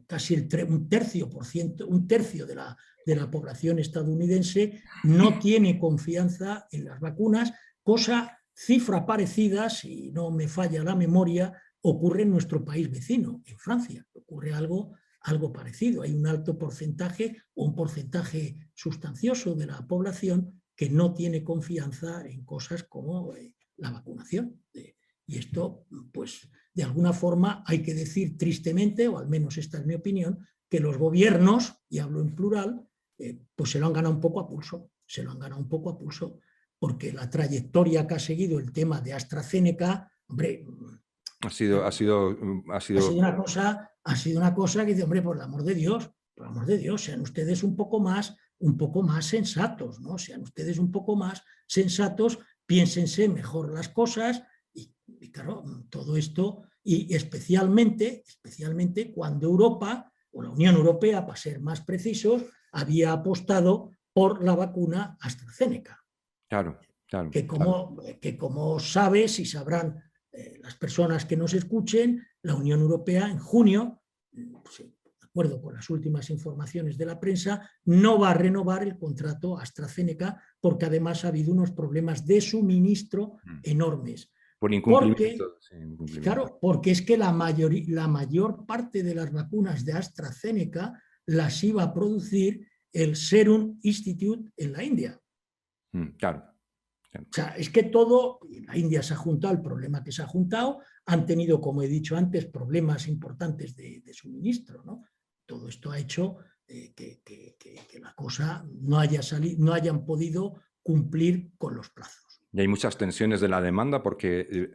S2: casi un tercio de la población estadounidense no tiene confianza en las vacunas, cifra parecida, si no me falla la memoria, ocurre en nuestro país vecino, en Francia. Ocurre algo parecido. Hay un alto porcentaje o un porcentaje sustancioso de la población que no tiene confianza en cosas como la vacunación. Y esto, pues, de alguna forma hay que decir tristemente, o al menos esta es mi opinión, que los gobiernos, y hablo en plural, pues se lo han ganado un poco a pulso. porque la trayectoria que ha seguido el tema de AstraZeneca, hombre,
S1: Ha sido
S2: ha sido una cosa que dice, hombre, por el amor de Dios, sean ustedes un poco más sensatos, ¿no? Sean ustedes un poco más sensatos, piénsense mejor las cosas y claro, todo esto, y especialmente cuando Europa, o la Unión Europea, para ser más precisos, había apostado por la vacuna AstraZeneca.
S1: Claro, claro,
S2: Que
S1: claro.
S2: como sabes y sabrán las personas que nos escuchen, la Unión Europea en junio, pues, de acuerdo con las últimas informaciones de la prensa, no va a renovar el contrato AstraZeneca porque además ha habido unos problemas de suministro enormes.
S1: Por
S2: Porque,
S1: incumplimiento. Sí, incumplimiento.
S2: claro, porque es que la mayor parte de las vacunas de AstraZeneca las iba a producir el Serum Institute en la India.
S1: Claro.
S2: O sea, es que todo, la India se ha juntado, el problema que se ha juntado, han tenido, como he dicho antes, problemas importantes de suministro, ¿no? Todo esto ha hecho que la cosa no hayan podido cumplir con los plazos.
S1: Y hay muchas tensiones de la demanda porque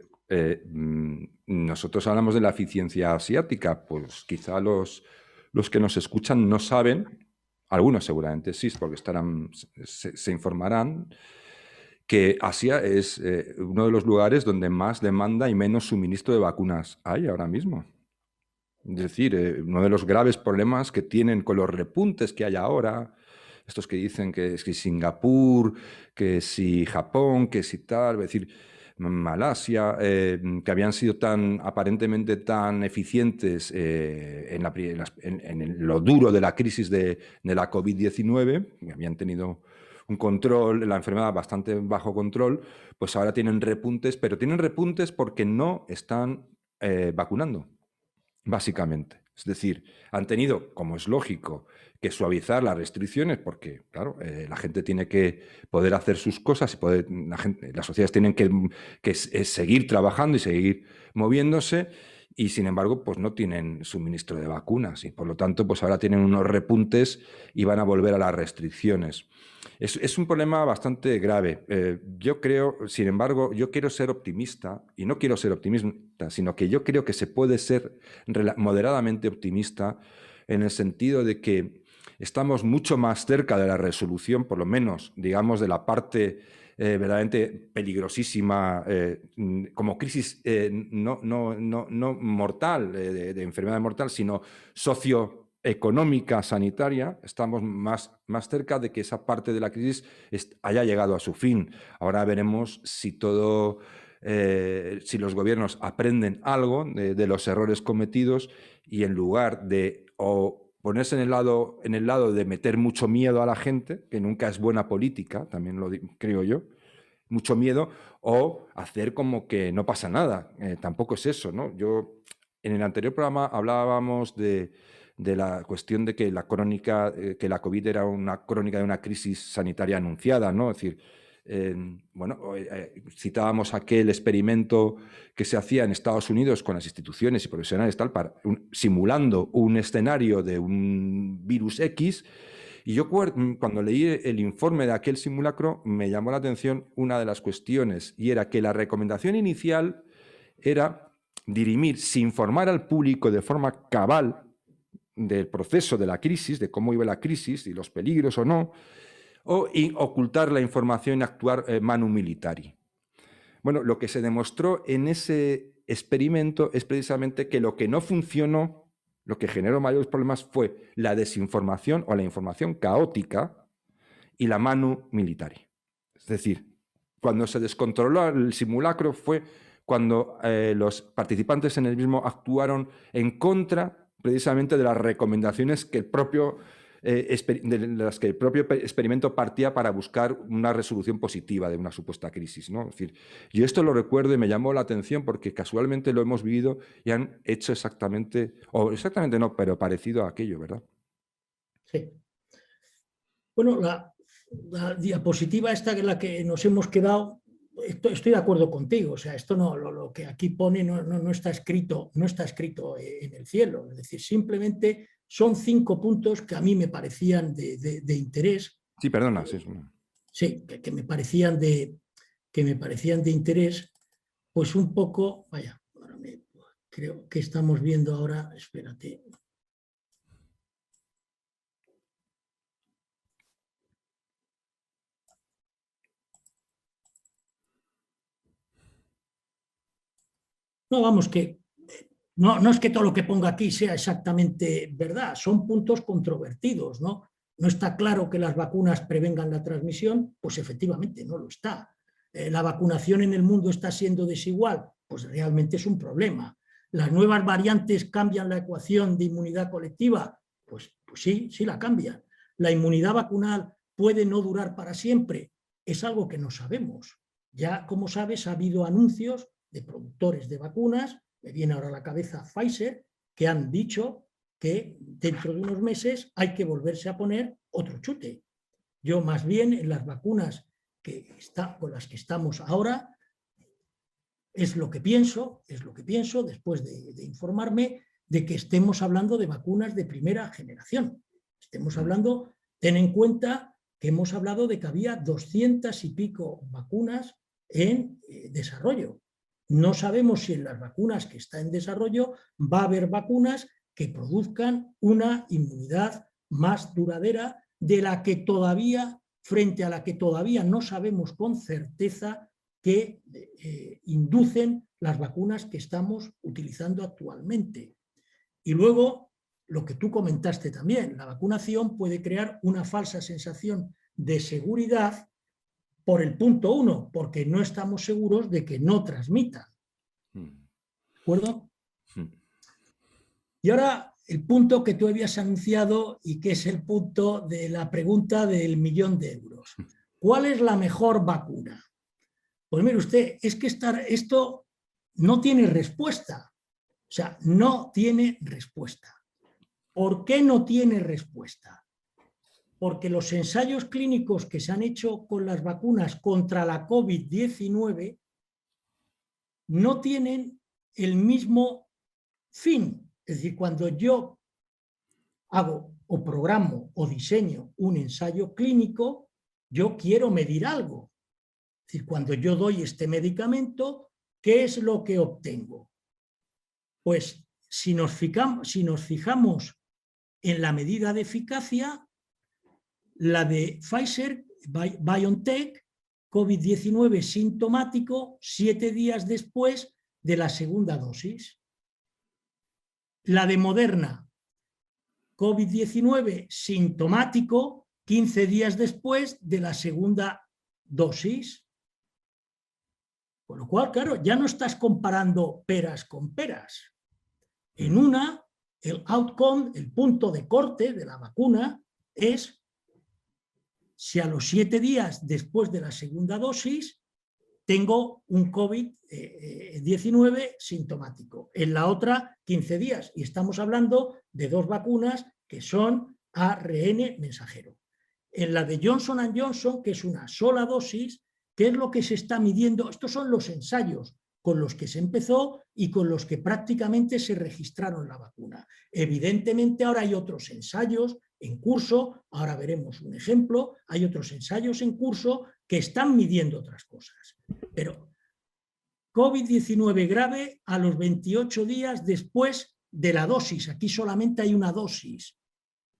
S1: nosotros hablamos de la eficiencia asiática, pues quizá los que nos escuchan no saben, algunos seguramente sí, porque se informarán, que Asia es uno de los lugares donde más demanda y menos suministro de vacunas hay ahora mismo. Es decir, uno de los graves problemas que tienen con los repuntes que hay ahora, estos que dicen que si Singapur, que si Japón, que si tal, es decir, Malasia, que habían sido aparentemente tan eficientes en lo duro de la crisis de la COVID-19, que habían tenido un control, la enfermedad bastante bajo control, pues ahora tienen repuntes, pero tienen repuntes porque no están vacunando, básicamente. Es decir, han tenido, como es lógico, que suavizar las restricciones porque, claro, la gente tiene que poder hacer sus cosas y las sociedades tienen que seguir trabajando y seguir moviéndose y, sin embargo, pues no tienen suministro de vacunas y, por lo tanto, pues ahora tienen unos repuntes y van a volver a las restricciones. Es un problema bastante grave. Yo creo, sin embargo, yo quiero ser optimista y no quiero ser optimista, sino que yo creo que se puede ser moderadamente optimista en el sentido de que estamos mucho más cerca de la resolución, por lo menos, digamos, de la parte verdaderamente peligrosísima como crisis no mortal, de enfermedad mortal, sino socioeconómica, sanitaria. Estamos más cerca de que esa parte de la crisis haya llegado a su fin. Ahora veremos si si los gobiernos aprenden algo de los errores cometidos y en lugar de ponerse en el lado de meter mucho miedo a la gente, que nunca es buena política, también lo creo yo, mucho miedo, o hacer como que no pasa nada. Tampoco es eso, ¿no? En el anterior programa hablábamos de la cuestión de que la COVID era una crónica de una crisis sanitaria anunciada, ¿no? Es decir, citábamos aquel experimento que se hacía en Estados Unidos con las instituciones y profesionales simulando un escenario de un virus X. Y yo cuando leí el informe de aquel simulacro me llamó la atención una de las cuestiones y era que la recomendación inicial era dirimir si informar al público de forma cabal del proceso de la crisis, de cómo iba la crisis y los peligros o no, o ocultar la información y actuar manu militari. Bueno, lo que se demostró en ese experimento es precisamente que lo que no funcionó, lo que generó mayores problemas fue la desinformación o la información caótica y la manu militari. Es decir, cuando se descontroló el simulacro fue cuando los participantes en el mismo actuaron en contra precisamente de las recomendaciones que de las que el propio experimento partía para buscar una resolución positiva de una supuesta crisis, ¿no? Es decir, yo esto lo recuerdo y me llamó la atención porque casualmente lo hemos vivido y han hecho exactamente no, pero parecido a aquello, ¿verdad?
S2: Sí. Bueno, la diapositiva esta que la que nos hemos quedado, estoy de acuerdo contigo, o sea, esto no, lo que aquí pone no está escrito en el cielo, es decir, simplemente son 5 puntos que a mí me parecían de interés.
S1: Sí, perdona. Sí.
S2: sí, que me parecían de interés, pues un poco, vaya, creo que estamos viendo ahora, espérate. No, vamos, que no es que todo lo que ponga aquí sea exactamente verdad, son puntos controvertidos, ¿no? No está claro que las vacunas prevengan la transmisión, pues efectivamente no lo está. La vacunación en el mundo está siendo desigual, pues realmente es un problema. Las nuevas variantes cambian la ecuación de inmunidad colectiva, pues sí, sí la cambian. La inmunidad vacunal puede no durar para siempre, es algo que no sabemos. Ya, como sabes, ha habido anuncios de productores de vacunas, me viene ahora a la cabeza Pfizer, que han dicho que dentro de unos meses hay que volverse a poner otro chute. Yo más bien en las vacunas con las que estamos ahora, es lo que pienso después de informarme de que estemos hablando de vacunas de primera generación. Estemos hablando, ten en cuenta que hemos hablado de que había 200 y pico vacunas en desarrollo. No sabemos si en las vacunas que está en desarrollo va a haber vacunas que produzcan una inmunidad más duradera de la que todavía, frente a la que todavía no sabemos con certeza que inducen las vacunas que estamos utilizando actualmente. Y luego, lo que tú comentaste también, la vacunación puede crear una falsa sensación de seguridad por el punto 1, porque no estamos seguros de que no transmitan. ¿De acuerdo? Y ahora el punto que tú habías anunciado y que es el punto de la pregunta del $1.000.000. ¿Cuál es la mejor vacuna? Pues mire usted, es que esto no tiene respuesta. O sea, no tiene respuesta. ¿Por qué no tiene respuesta? Porque los ensayos clínicos que se han hecho con las vacunas contra la COVID-19 no tienen el mismo fin. Es decir, cuando yo hago o programo o diseño un ensayo clínico, yo quiero medir algo. Es decir, cuando yo doy este medicamento, ¿qué es lo que obtengo? Pues si nos fijamos en la medida de eficacia, la de Pfizer, BioNTech, COVID-19 sintomático 7 días después de la segunda dosis. La de Moderna, COVID-19 sintomático 15 días después de la segunda dosis. Con lo cual, claro, ya no estás comparando peras con peras. En una, el outcome, el punto de corte de la vacuna es si a los 7 días después de la segunda dosis tengo un COVID-19 sintomático. En la otra, 15 días. Y estamos hablando de 2 vacunas que son ARN mensajero. En la de Johnson & Johnson, que es una sola dosis, ¿qué es lo que se está midiendo? Estos son los ensayos con los que se empezó y con los que prácticamente se registraron la vacuna. Evidentemente ahora hay otros ensayos en curso, ahora veremos un ejemplo, hay otros ensayos en curso que están midiendo otras cosas. Pero COVID-19 grave a los 28 días después de la dosis, aquí solamente hay una dosis.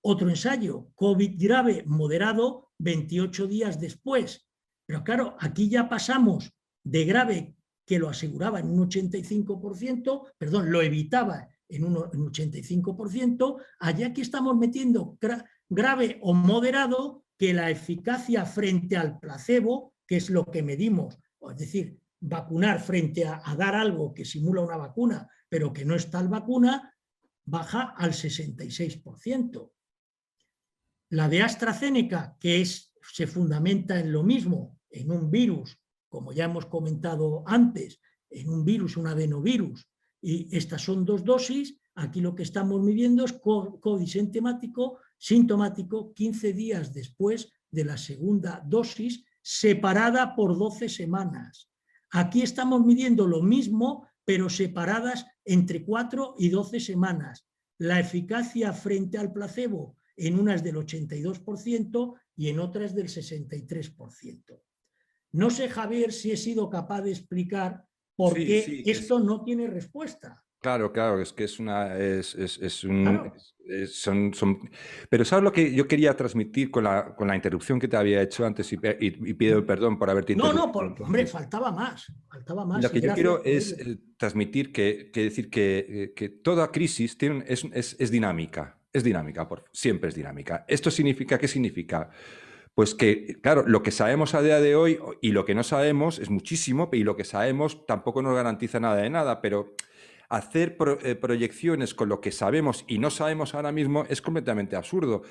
S2: Otro ensayo, COVID grave moderado 28 días después. Pero claro, aquí ya pasamos de grave, que lo aseguraba en un 85%, perdón, lo evitaba en un 85%, allá que estamos metiendo grave o moderado, que la eficacia frente al placebo, que es lo que medimos, es decir, vacunar frente a dar algo que simula una vacuna, pero que no es tal vacuna, baja al 66%. La de AstraZeneca, que se fundamenta en lo mismo, en un virus, como ya hemos comentado antes, en un virus, un adenovirus, y estas son 2 dosis, aquí lo que estamos midiendo es COVID sintomático 15 días después de la segunda dosis, separada por 12 semanas. Aquí estamos midiendo lo mismo, pero separadas entre 4 y 12 semanas. La eficacia frente al placebo en unas del 82% y en otras del 63%. No sé, Javier, si he sido capaz de explicar por
S1: Sí,
S2: qué
S1: sí,
S2: esto no tiene respuesta.
S1: claro, claro, es que es una, es un,
S2: Claro.
S1: pero ¿sabes lo que yo quería transmitir con la interrupción que te había hecho antes y pido perdón por haberte
S2: No, no,
S1: interrumpido
S2: hombre,
S1: entonces?
S2: faltaba
S1: Lo
S2: más y
S1: que yo
S2: gracias
S1: quiero
S2: por
S1: es
S2: ello.
S1: transmitir decir que toda crisis es dinámica, siempre es dinámica. ¿Esto significa qué significa? Pues que, claro, lo que sabemos a día de hoy y lo que no sabemos es muchísimo, y lo que sabemos tampoco nos garantiza nada de nada, pero hacer proyecciones con lo que sabemos y no sabemos ahora mismo es completamente absurdo.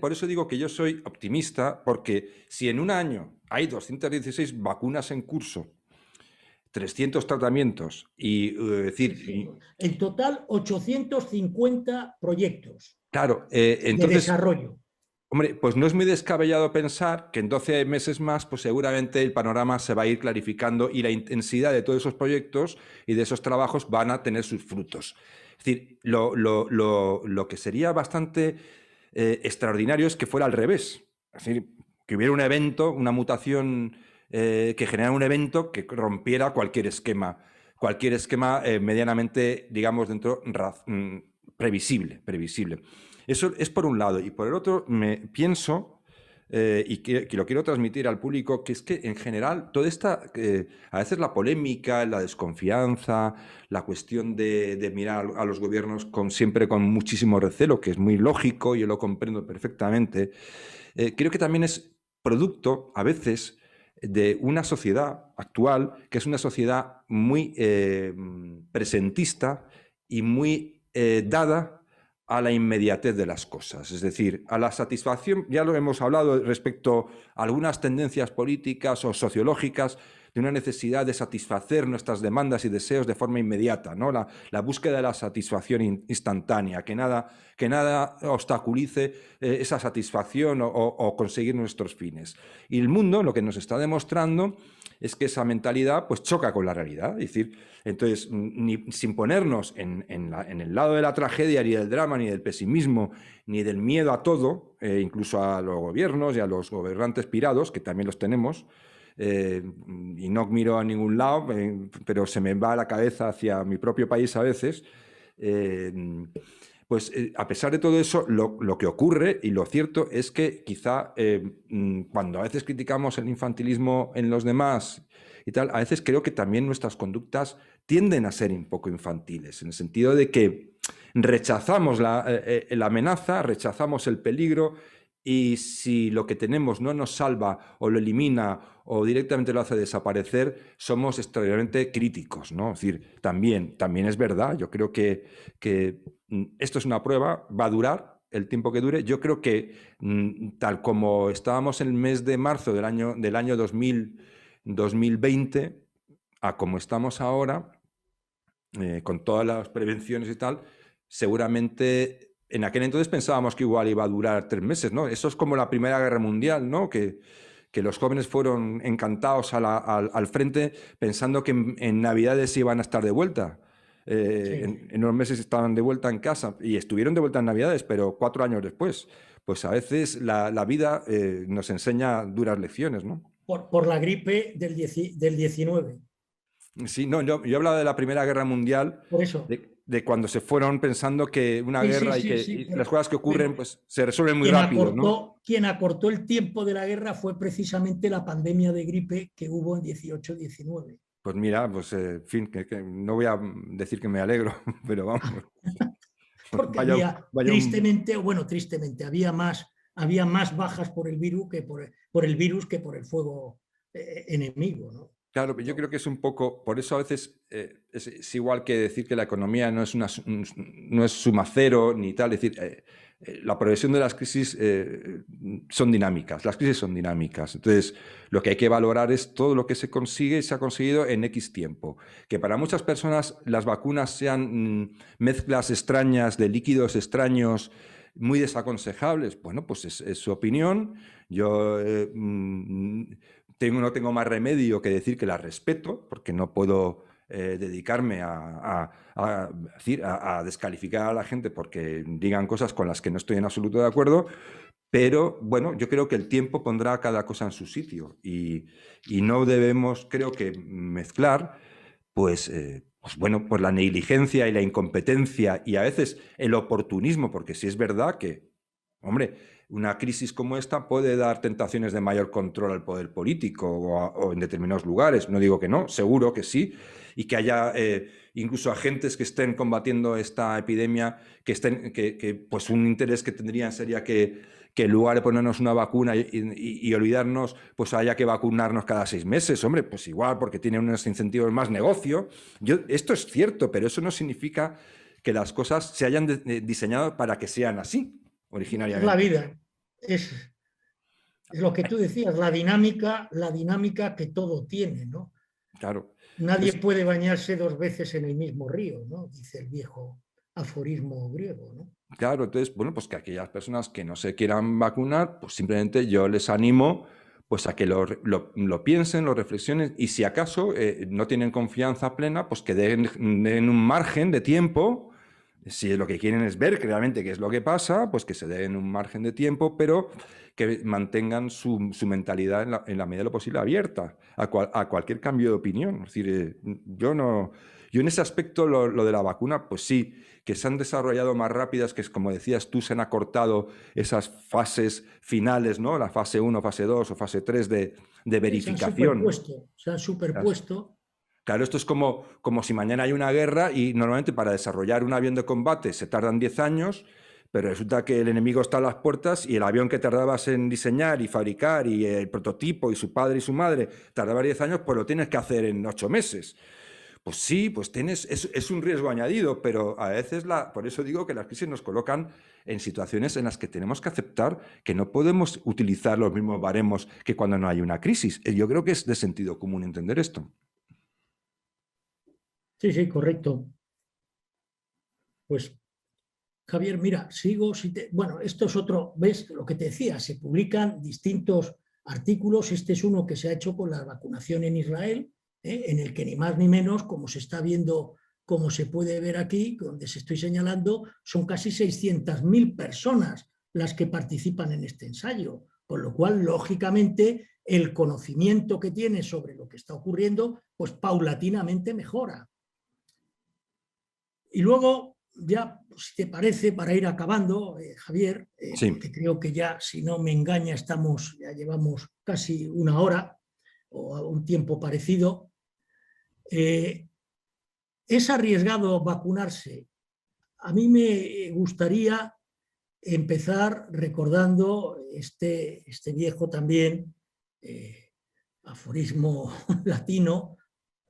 S1: Por eso digo que yo soy optimista, porque si en un año hay 216 vacunas en curso, 300 tratamientos y
S2: Sí,
S1: decir,
S2: sí. En total, 850 proyectos
S1: claro,
S2: de
S1: entonces,
S2: desarrollo.
S1: hombre, pues no es muy descabellado pensar que en 12 meses más, pues seguramente el panorama se va a ir clarificando y la intensidad de todos esos proyectos y de esos trabajos van a tener sus frutos. Es decir, lo que sería bastante extraordinario es que fuera al revés. Es decir, que hubiera un evento, una mutación que generara un evento que rompiera cualquier esquema medianamente, digamos, previsible. Eso es por un lado. Y por el otro, me pienso, que lo quiero transmitir al público, que es que en general toda esta, a veces la polémica, la desconfianza, la cuestión de mirar a los gobiernos siempre con muchísimo recelo, que es muy lógico, yo lo comprendo perfectamente, creo que también es producto, a veces, de una sociedad actual, que es una sociedad muy presentista y muy dada a la inmediatez de las cosas, es decir, a la satisfacción, ya lo hemos hablado respecto a algunas tendencias políticas o sociológicas, de una necesidad de satisfacer nuestras demandas y deseos de forma inmediata, ¿no? La búsqueda de la satisfacción instantánea, que nada obstaculice esa satisfacción o conseguir nuestros fines. Y el mundo lo que nos está demostrando es que esa mentalidad pues choca con la realidad. Es decir, entonces, sin ponernos en el lado de la tragedia, ni del drama, ni del pesimismo, ni del miedo a todo, incluso a los gobiernos y a los gobernantes pirados, que también los tenemos, y no miro a ningún lado, pero se me va la cabeza hacia mi propio país a veces, pues a pesar de todo eso, lo que ocurre y lo cierto es que quizá cuando a veces criticamos el infantilismo en los demás y tal, a veces creo que también nuestras conductas tienden a ser un poco infantiles, en el sentido de que rechazamos la amenaza, rechazamos el peligro, y si lo que tenemos no nos salva o lo elimina o directamente lo hace desaparecer, somos extraordinariamente críticos, ¿no? Es decir, también es verdad, yo creo que esto es una prueba, va a durar el tiempo que dure. Yo creo que tal como estábamos en el mes de marzo del año 2020, a como estamos ahora, con todas las prevenciones y tal, seguramente en aquel entonces pensábamos que igual iba a durar 3 meses, ¿no? Eso es como la Primera Guerra Mundial, ¿no? Que los jóvenes fueron encantados al frente pensando que en Navidades iban a estar de vuelta.
S2: Sí.
S1: En unos meses estaban de vuelta en casa y estuvieron de vuelta en Navidades, pero 4 años después. Pues a veces la vida nos enseña duras lecciones, ¿no?
S2: Por la gripe del 19.
S1: Sí, no, yo hablaba de la Primera Guerra Mundial,
S2: Por eso.
S1: de cuando se fueron pensando que una
S2: Sí, sí,
S1: guerra
S2: sí, sí,
S1: y las cosas que ocurren
S2: pero
S1: pues se resuelven muy rápido, ¿no?
S2: quien acortó el tiempo de la guerra fue precisamente la pandemia de gripe que hubo en 18-19.
S1: Pues mira, pues en fin, que no voy a decir que me alegro, pero vamos,
S2: Porque
S1: vaya,
S2: había,
S1: vaya un...
S2: tristemente, bueno, tristemente, había más bajas por el virus que por el virus que por el fuego enemigo, ¿no?
S1: Claro, yo creo que es un poco, por eso a veces es igual que decir que la economía no es suma cero ni tal, es decir, la progresión de las crisis son dinámicas, las crisis son dinámicas, entonces lo que hay que valorar es todo lo que se consigue y se ha conseguido en X tiempo, que para muchas personas las vacunas sean mezclas extrañas de líquidos extraños muy desaconsejables, bueno, pues es su opinión, yo no tengo más remedio que decir que la respeto, porque no puedo dedicarme a descalificar a la gente porque digan cosas con las que no estoy en absoluto de acuerdo, pero bueno, yo creo que el tiempo pondrá cada cosa en su sitio y no debemos, creo que, mezclar pues bueno, pues la negligencia y la incompetencia y a veces el oportunismo, porque sí es verdad que, hombre, una crisis como esta puede dar tentaciones de mayor control al poder político o en determinados lugares. No digo que no, seguro que sí, y que haya incluso agentes que estén combatiendo esta epidemia, que pues un interés que tendrían sería que en lugar de ponernos una vacuna y olvidarnos, pues haya que vacunarnos cada 6 meses. Hombre, pues igual, porque tiene unos incentivos más negocio. Esto es cierto, pero eso no significa que las cosas se hayan diseñado para que sean así
S2: Es la
S1: originariamente.
S2: vida, es lo que tú decías, la dinámica que todo tiene, ¿no?
S1: Claro.
S2: Nadie
S1: Entonces,
S2: puede bañarse 2 veces en el mismo río, ¿no? Dice el viejo aforismo griego, ¿no?
S1: claro, entonces, bueno, pues que aquellas personas que no se quieran vacunar, pues simplemente yo les animo pues a que lo piensen, lo reflexionen y si acaso no tienen confianza plena, pues que den un margen de tiempo. Si lo que quieren es ver realmente qué es lo que pasa, pues que se den un margen de tiempo, pero que mantengan su mentalidad en la medida de lo posible abierta a cualquier cambio de opinión. Es decir, yo en ese aspecto lo de la vacuna, pues sí, que se han desarrollado más rápidas, que como decías tú, se han acortado esas fases finales, ¿no? La fase 1, fase 2 o fase 3 de
S2: Sí,
S1: verificación.
S2: se han superpuesto.
S1: Claro, esto es como si mañana hay una guerra y normalmente para desarrollar un avión de combate se tardan 10 años, pero resulta que el enemigo está a las puertas y el avión que tardabas en diseñar y fabricar y el prototipo y su padre y su madre tardaba 10 años, pues lo tienes que hacer en 8 meses. Pues sí, pues es un riesgo añadido, pero a veces por eso digo que las crisis nos colocan en situaciones en las que tenemos que aceptar que no podemos utilizar los mismos baremos que cuando no hay una crisis. Yo creo que es de sentido común entender esto.
S2: Sí, sí, correcto. Pues, Javier, mira, sigo. Bueno, esto es otro, ¿ves? Lo que te decía, se publican distintos artículos. Este es uno que se ha hecho con la vacunación en Israel, en el que ni más ni menos, como se está viendo, como se puede ver aquí, donde se estoy señalando, son casi 600.000 personas las que participan en este ensayo, con lo cual, lógicamente, el conocimiento que tiene sobre lo que está ocurriendo, pues paulatinamente mejora. Y luego, ya, si te parece, para ir acabando, Javier,
S1: Sí.
S2: porque creo que ya, si no me engaña, ya llevamos casi una hora o a un tiempo parecido. Es arriesgado vacunarse. A mí me gustaría empezar recordando este viejo también aforismo latino,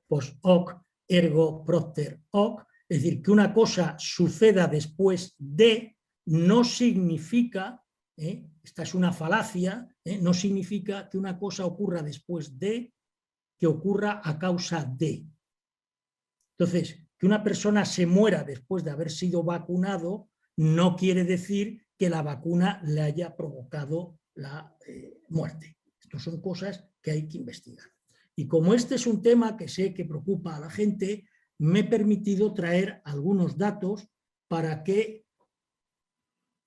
S2: post hoc ergo propter hoc, es decir, que una cosa suceda después de no significa, esta es una falacia, no significa que una cosa ocurra después de que ocurra a causa de. Entonces, que una persona se muera después de haber sido vacunado no quiere decir que la vacuna le haya provocado la muerte. Estas son cosas que hay que investigar. Y como este es un tema que sé que preocupa a la gente, me he permitido traer algunos datos para que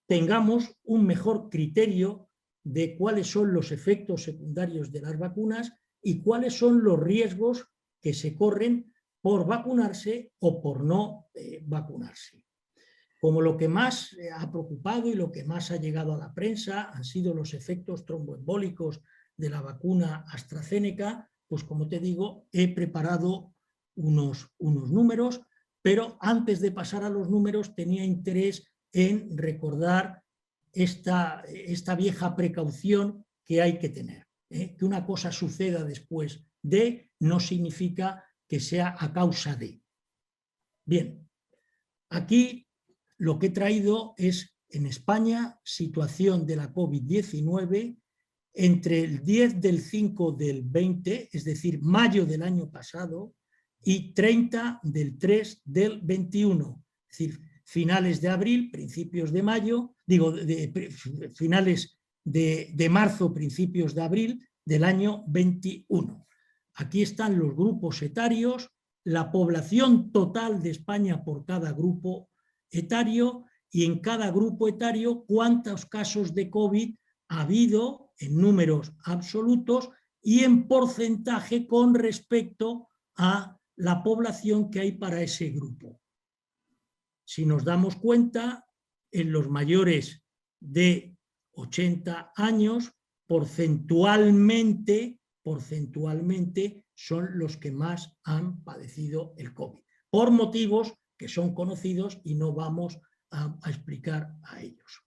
S2: tengamos un mejor criterio de cuáles son los efectos secundarios de las vacunas y cuáles son los riesgos que se corren por vacunarse o por no vacunarse. Como lo que más ha preocupado y lo que más ha llegado a la prensa han sido los efectos tromboembólicos de la vacuna AstraZeneca, pues como te digo, he preparado unos números, pero antes de pasar a los números tenía interés en recordar esta vieja precaución que hay que tener. Que una cosa suceda después de no significa que sea a causa de. Bien, aquí lo que he traído es, en España, situación de la COVID-19 entre el 10 del 5 del 20, es decir, mayo del año pasado, y 30 del 3 del 21, es decir, finales de abril, principios de mayo, finales de marzo, principios de abril del año 21. Aquí están los grupos etarios la población total de España por cada grupo etario y en cada grupo etario cuántos casos de COVID ha habido en números absolutos y en porcentaje con respecto a la población que hay para ese grupo. Si nos damos cuenta, en los mayores de 80 años, porcentualmente son los que más han padecido el COVID, por motivos que son conocidos y no vamos a explicar a ellos.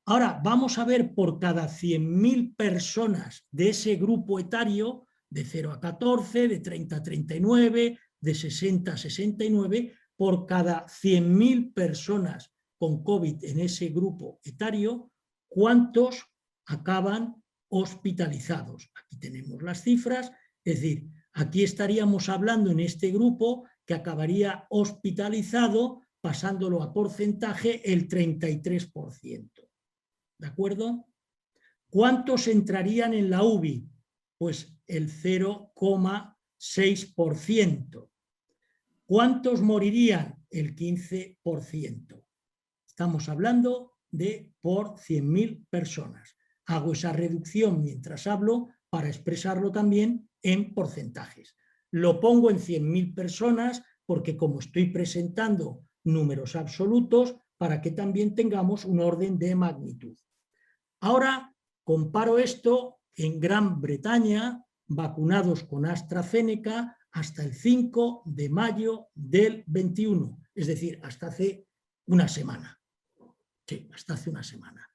S2: Ahora, vamos a ver por cada 100.000 personas de ese grupo etario, de 0 a 14, de 30 a 39, de 60 a 69, por cada 100.000 personas con COVID en ese grupo etario, ¿cuántos acaban hospitalizados? Aquí tenemos las cifras, es decir, aquí estaríamos hablando en este grupo que acabaría hospitalizado, pasándolo a porcentaje, el 33%. ¿De acuerdo? ¿Cuántos entrarían en la UBI? Pues el 0,6%. ¿Cuántos morirían? El 15%. Estamos hablando de por 100.000 personas. Hago esa reducción mientras hablo para expresarlo también en porcentajes. Lo pongo en 100.000 personas porque como estoy presentando números absolutos, para que también tengamos un orden de magnitud. Ahora comparo esto en Gran Bretaña, vacunados con AstraZeneca hasta el 5 de mayo del 21, es decir, hasta hace una semana. Sí, hasta hace una semana.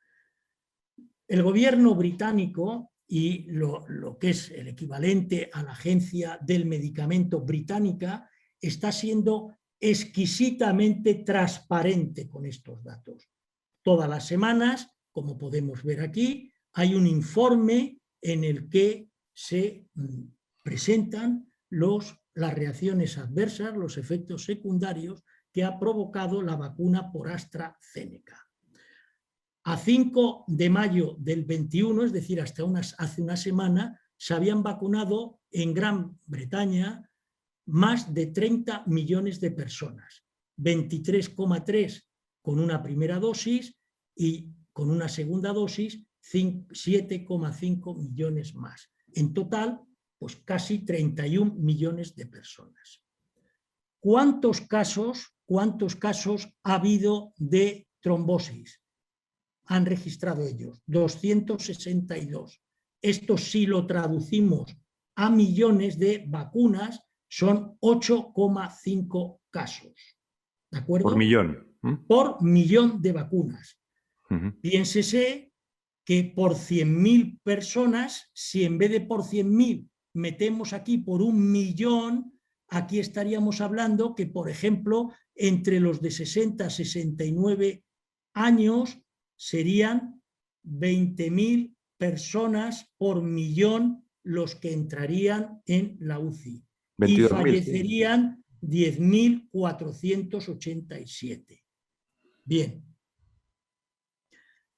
S2: El gobierno británico y lo que es el equivalente a la Agencia del Medicamento británica está siendo exquisitamente transparente con estos datos. Todas las semanas, como podemos ver aquí, hay un informe en el que se presentan las reacciones adversas, los efectos secundarios que ha provocado la vacuna por AstraZeneca. A 5 de mayo del 21, es decir, hasta hace una semana, se habían vacunado en Gran Bretaña más de 30 millones de personas, 23,3 con una primera dosis y con una segunda dosis 7,5 millones más. En total, pues casi 31 millones de personas. ¿Cuántos casos ha habido de trombosis? Han registrado ellos 262. Esto si lo traducimos a millones de vacunas son 8,5 casos. ¿De acuerdo?
S1: Por millón.
S2: Por millón de vacunas. Piénsese que por 100.000 personas, si en vez de por 100.000 metemos aquí por 1.000.000, aquí estaríamos hablando que, por ejemplo, entre los de 60 a 69 años serían 20.000 personas por millón los que entrarían en la UCI. Y fallecerían 10.487. Bien.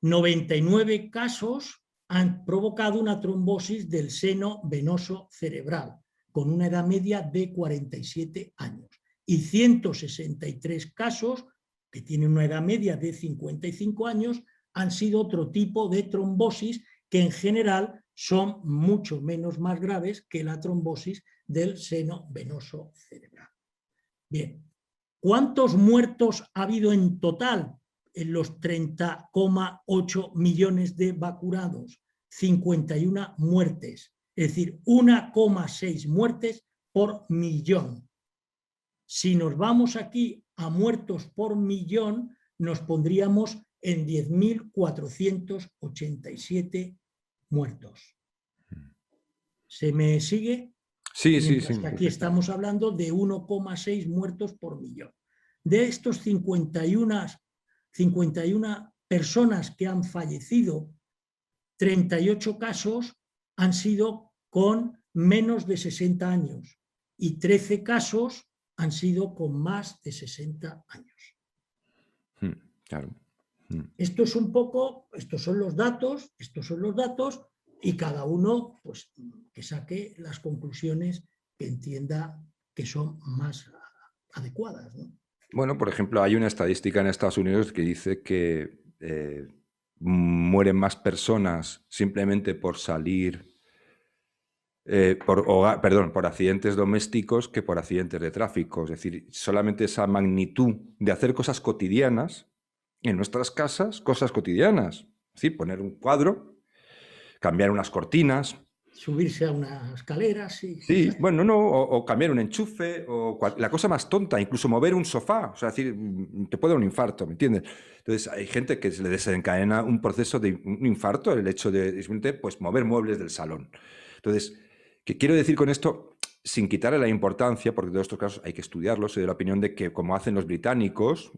S2: 99 casos han provocado una trombosis del seno venoso cerebral, con una edad media de 47 años. Y 163 casos, que tienen una edad media de 55 años, han sido otro tipo de trombosis que en general son mucho menos más graves que la trombosis del seno venoso cerebral. Bien, ¿cuántos muertos ha habido en total en los 30,8 millones de vacunados? 51 muertes, es decir, 1,6 muertes por millón. Si nos vamos aquí a muertos por millón, nos pondríamos en 10.487 muertos. ¿Se me sigue?
S1: Sí,
S2: Mientras
S1: sí.
S2: que aquí estamos hablando de 1,6 muertos por millón. De estos 51 personas que han fallecido, 38 casos han sido con menos de 60 años y 13 casos han sido con más de 60 años.
S1: Claro.
S2: Esto es un poco, estos son los datos y cada uno pues, que saque las conclusiones que entienda que son más adecuadas, ¿no?
S1: Bueno, por ejemplo, hay una estadística en Estados Unidos que dice que mueren más personas simplemente por salir, por accidentes domésticos que por accidentes de tráfico. Es decir, solamente esa magnitud de hacer cosas cotidianas en nuestras casas, cosas cotidianas. Es decir, poner un cuadro, cambiar unas cortinas.
S2: Subirse a una escalera, sí.
S1: Sí, bueno, no, o cambiar un enchufe, la cosa más tonta, incluso mover un sofá, o sea, es decir, te puede dar un infarto, ¿me entiendes? Entonces, hay gente que se le desencadena un proceso de un infarto, el hecho de simplemente pues, mover muebles del salón. Entonces, ¿qué quiero decir con esto? Sin quitarle la importancia, porque en todos estos casos hay que estudiarlos, soy de la opinión de que, como hacen los británicos,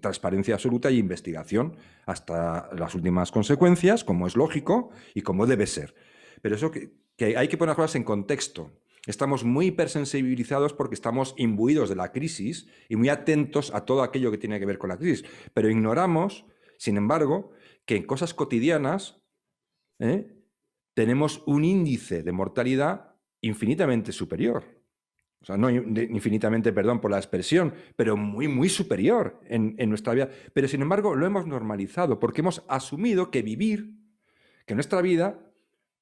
S1: transparencia absoluta y investigación hasta las últimas consecuencias, como es lógico y como debe ser. Pero eso que hay que poner las cosas en contexto. Estamos muy hipersensibilizados porque estamos imbuidos de la crisis y muy atentos a todo aquello que tiene que ver con la crisis. Pero ignoramos, sin embargo, que en cosas cotidianas tenemos un índice de mortalidad infinitamente superior. O sea, no infinitamente, perdón por la expresión, pero muy, muy superior en nuestra vida. Pero, sin embargo, lo hemos normalizado porque hemos asumido que vivir, que nuestra vida,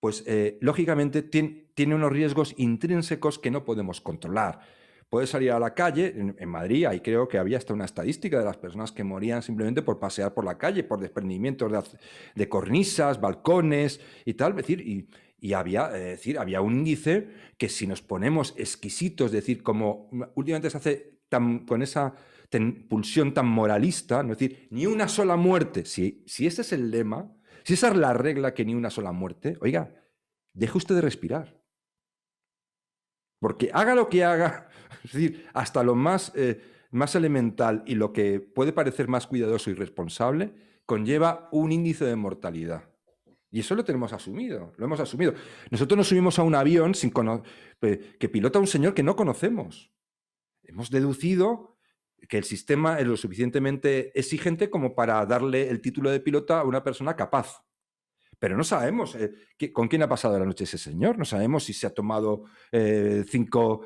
S1: pues lógicamente tiene unos riesgos intrínsecos que no podemos controlar. Puedes salir a la calle, en Madrid, ahí creo que había hasta una estadística de las personas que morían simplemente por pasear por la calle, por desprendimientos de cornisas, balcones y tal. Es decir, había un índice que, si nos ponemos exquisitos, es decir, como últimamente se hace con esa pulsión tan moralista, ¿no? Es decir, ni una sola muerte, si ese es el lema, si esa es la regla, que ni una sola muerte, oiga, deje usted de respirar. Porque haga lo que haga, es decir, hasta lo más elemental y lo que puede parecer más cuidadoso y responsable, conlleva un índice de mortalidad. Y eso lo tenemos asumido, lo hemos asumido. Nosotros nos subimos a un avión que pilota un señor que no conocemos. Hemos deducido que el sistema es lo suficientemente exigente como para darle el título de pilota a una persona capaz. Pero no sabemos con quién ha pasado la noche ese señor, no sabemos si se ha tomado 5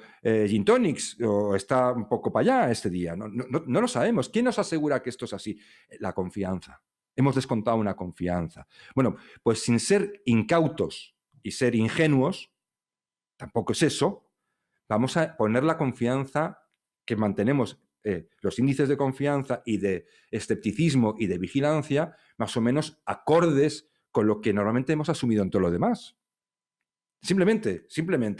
S1: gin tonics o está un poco para allá este día. No lo sabemos. ¿Quién nos asegura que esto es así? La confianza. Hemos descontado una confianza. Bueno, pues sin ser incautos y ser ingenuos, tampoco es eso, vamos a poner la confianza que mantenemos, los índices de confianza y de escepticismo y de vigilancia, más o menos acordes con lo que normalmente hemos asumido en todo lo demás. Simplemente.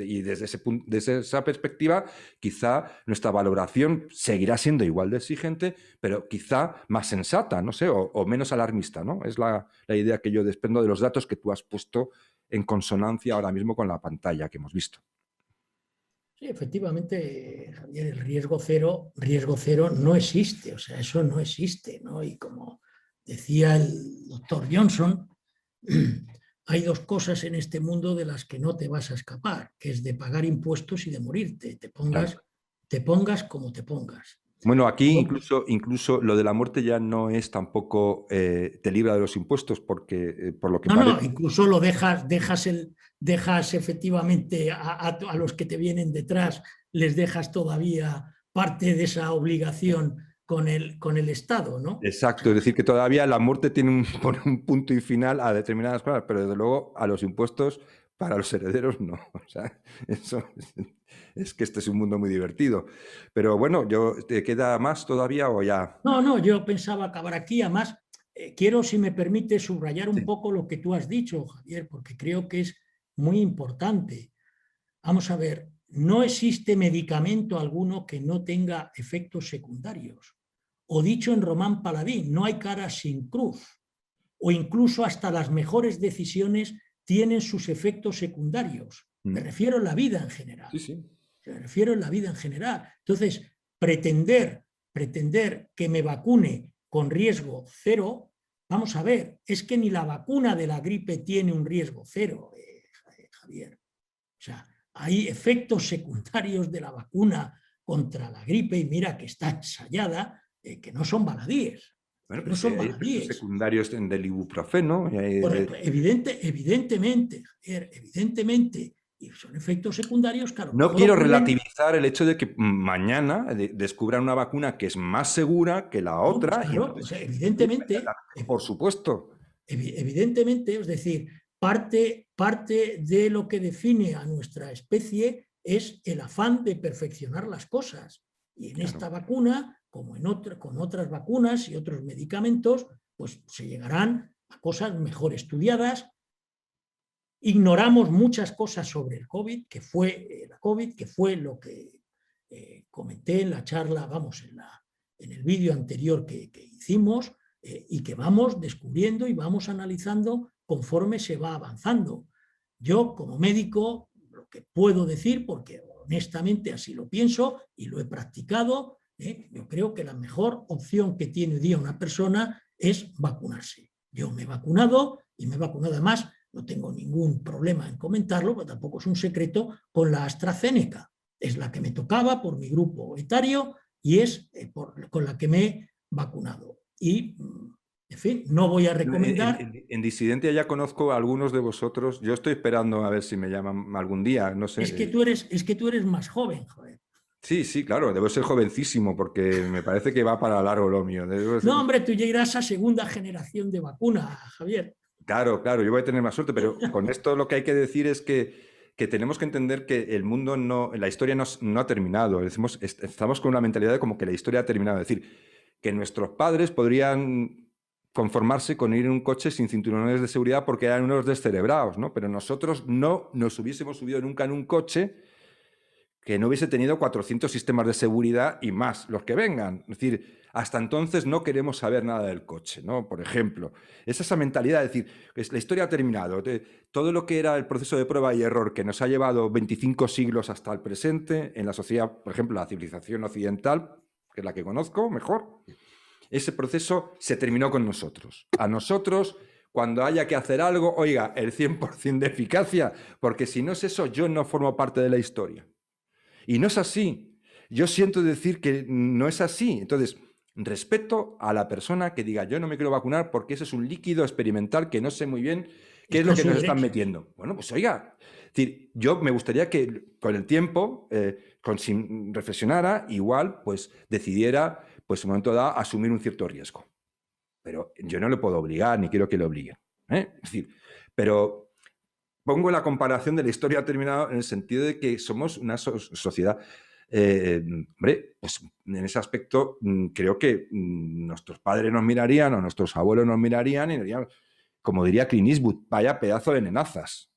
S1: Y desde esa perspectiva, quizá nuestra valoración seguirá siendo igual de exigente, pero quizá más sensata, no sé, o menos alarmista, ¿no? Es la idea que yo desprendo de los datos que tú has puesto en consonancia ahora mismo con la pantalla que hemos visto.
S2: Sí, efectivamente, Javier, el riesgo cero no existe, o sea, eso no existe, ¿no? Y como decía el doctor Johnson, hay dos cosas en este mundo de las que no te vas a escapar, que es de pagar impuestos y de morirte, te pongas como te pongas.
S1: Bueno, aquí incluso lo de la muerte ya no es tampoco te libra de los impuestos, porque por lo que parece...
S2: No, incluso lo dejas efectivamente a los que te vienen detrás, les dejas todavía parte de esa obligación con el Estado, ¿no?
S1: Exacto, es decir, que todavía la muerte pone un punto y final a determinadas cosas, pero desde luego a los impuestos para los herederos no. O sea, eso es que este es un mundo muy divertido. Pero bueno, ¿te queda más todavía o ya?
S2: No, yo pensaba acabar aquí. Además, quiero, si me permite, subrayar un
S1: Sí.
S2: poco lo que tú has dicho, Javier, porque creo que es muy importante. Vamos a ver, no existe medicamento alguno que no tenga efectos secundarios. O dicho en Román Paladín, no hay cara sin cruz. O incluso hasta las mejores decisiones tienen sus efectos secundarios. Me refiero a la vida en general.
S1: Sí.
S2: Me refiero a la vida en general. Entonces, pretender que me vacune con riesgo cero, vamos a ver, es que ni la vacuna de la gripe tiene un riesgo cero, Javier. O sea, hay efectos secundarios de la vacuna contra la gripe, y mira que está ensayada, que no son baladíes.
S1: Bueno,
S2: No
S1: pues
S2: son
S1: hay efectos
S2: baladíes.
S1: secundarios del ibuprofeno.
S2: Evidentemente, Javier, evidentemente. Y son efectos secundarios, claro.
S1: No quiero relativizar analizar el hecho de que mañana descubran una vacuna que es más segura que la
S2: No, pues
S1: otra. Y
S2: claro,
S1: entonces,
S2: o sea, evidentemente,
S1: por supuesto.
S2: evidentemente, es decir, parte de lo que define a nuestra especie es el afán de perfeccionar las cosas. Y en
S1: Claro.
S2: esta vacuna, como con otras vacunas y otros medicamentos, pues se llegarán a cosas mejor estudiadas. Ignoramos muchas cosas sobre el COVID, que fue la COVID, que fue lo que comenté en la charla, vamos, en el vídeo anterior que hicimos, y que vamos descubriendo y vamos analizando conforme se va avanzando. Yo, como médico, lo que puedo decir, porque honestamente así lo pienso y lo he practicado, yo creo que la mejor opción que tiene hoy día una persona es vacunarse. Yo me he vacunado y me he vacunado además, no tengo ningún problema en comentarlo, pero tampoco es un secreto, con la AstraZeneca. Es la que me tocaba por mi grupo etario y es con la que me he vacunado. Y, en fin, no voy a recomendar.
S1: En Disidencia ya conozco a algunos de vosotros. Yo estoy esperando a ver si me llaman algún día. No sé.
S2: Es que tú eres más joven, joder.
S1: Sí, sí, claro, debo ser jovencísimo porque me parece que va para largo lo mío.
S2: No, hombre, tú ya irás a segunda generación de vacuna, Javier.
S1: Claro, claro, yo voy a tener más suerte, pero con esto lo que hay que decir es que tenemos que entender que el mundo la historia no ha terminado. Estamos con una mentalidad de como que la historia ha terminado. Es decir, que nuestros padres podrían conformarse con ir en un coche sin cinturones de seguridad porque eran unos descerebrados, ¿no? Pero nosotros no nos hubiésemos subido nunca en un coche que no hubiese tenido 400 sistemas de seguridad y más los que vengan. Es decir, hasta entonces no queremos saber nada del coche, ¿no? Por ejemplo, es esa mentalidad de decir, la historia ha terminado. Todo lo que era el proceso de prueba y error que nos ha llevado 25 siglos hasta el presente en la sociedad, por ejemplo, la civilización occidental, que es la que conozco mejor, ese proceso se terminó con nosotros. A nosotros, cuando haya que hacer algo, oiga, el 100% de eficacia, porque si no es eso, yo no formo parte de la historia. Y no es así. Yo siento decir que no es así. Entonces, respeto a la persona que diga, yo no me quiero vacunar porque ese es un líquido experimental que no sé muy bien qué es lo que nos están metiendo. Bueno, pues oiga, es decir, yo me gustaría que con el tiempo, si reflexionara, igual, pues decidiera, pues en un momento dado, asumir un cierto riesgo. Pero yo no le puedo obligar, ni quiero que le obligue. Es decir, pero pongo la comparación de la historia terminada en el sentido de que somos una sociedad. Hombre, pues en ese aspecto creo que nuestros padres nos mirarían o nuestros abuelos nos mirarían y dirían, como diría Clint Eastwood, vaya pedazo de nenazas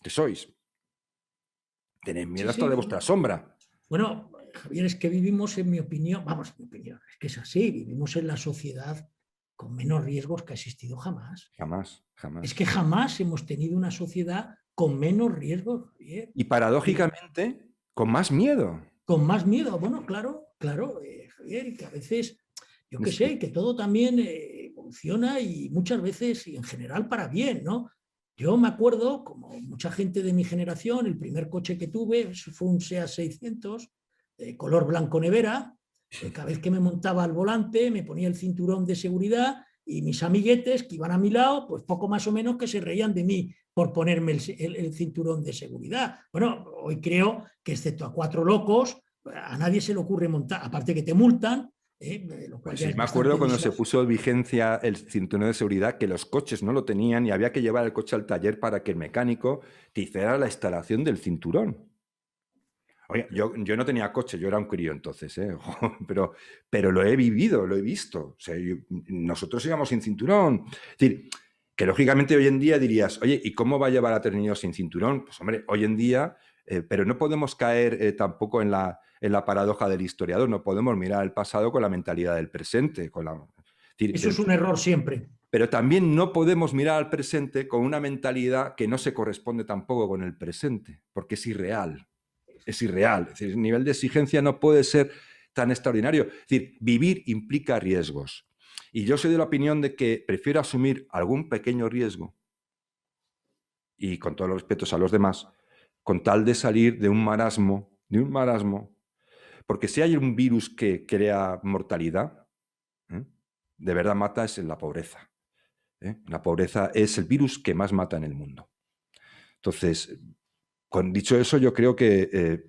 S1: que sois. Tenéis miedo hasta de vuestra sombra.
S2: Bueno, Javier, es que vivimos, en mi opinión, vamos, mi opinión, es que es así, vivimos en la sociedad con menos riesgos que ha existido jamás.
S1: Jamás, jamás.
S2: Es que jamás hemos tenido una sociedad con menos riesgos, Javier.
S1: Y paradójicamente, con más miedo.
S2: Con más miedo, bueno, claro, Javier, y que a veces, yo qué sé, que todo también evoluciona y muchas veces, y en general para bien, ¿no? Yo me acuerdo, como mucha gente de mi generación, el primer coche que tuve fue un SEAT 600, color blanco nevera. Cada vez que me montaba al volante me ponía el cinturón de seguridad y mis amiguetes que iban a mi lado, pues poco más o menos que se reían de mí por ponerme el cinturón de seguridad. Bueno, hoy creo que excepto a 4 locos, a nadie se le ocurre montar, aparte que te multan. Lo cual
S1: pues sí, me acuerdo cuando se puso en vigencia el cinturón de seguridad que los coches no lo tenían y había que llevar el coche al taller para que el mecánico te hiciera la instalación del cinturón. Oye, yo no tenía coche, yo era un crío entonces, pero lo he vivido, lo he visto. O sea, nosotros íbamos sin cinturón. Es decir, que lógicamente hoy en día dirías, oye, ¿y cómo va a llevar a 3 niños sin cinturón? Pues hombre, hoy en día, pero no podemos caer tampoco en la paradoja del historiador, no podemos mirar el pasado con la mentalidad del presente.
S2: Eso es un error siempre.
S1: Pero también no podemos mirar al presente con una mentalidad que no se corresponde tampoco con el presente, porque es irreal. Es irreal. Es decir, el nivel de exigencia no puede ser tan extraordinario. Es decir, vivir implica riesgos. Y yo soy de la opinión de que prefiero asumir algún pequeño riesgo, y con todos los respetos a los demás, con tal de salir de un marasmo, porque si hay un virus que crea mortalidad, de verdad mata, es en la pobreza. La pobreza es el virus que más mata en el mundo. Entonces, dicho eso, yo creo que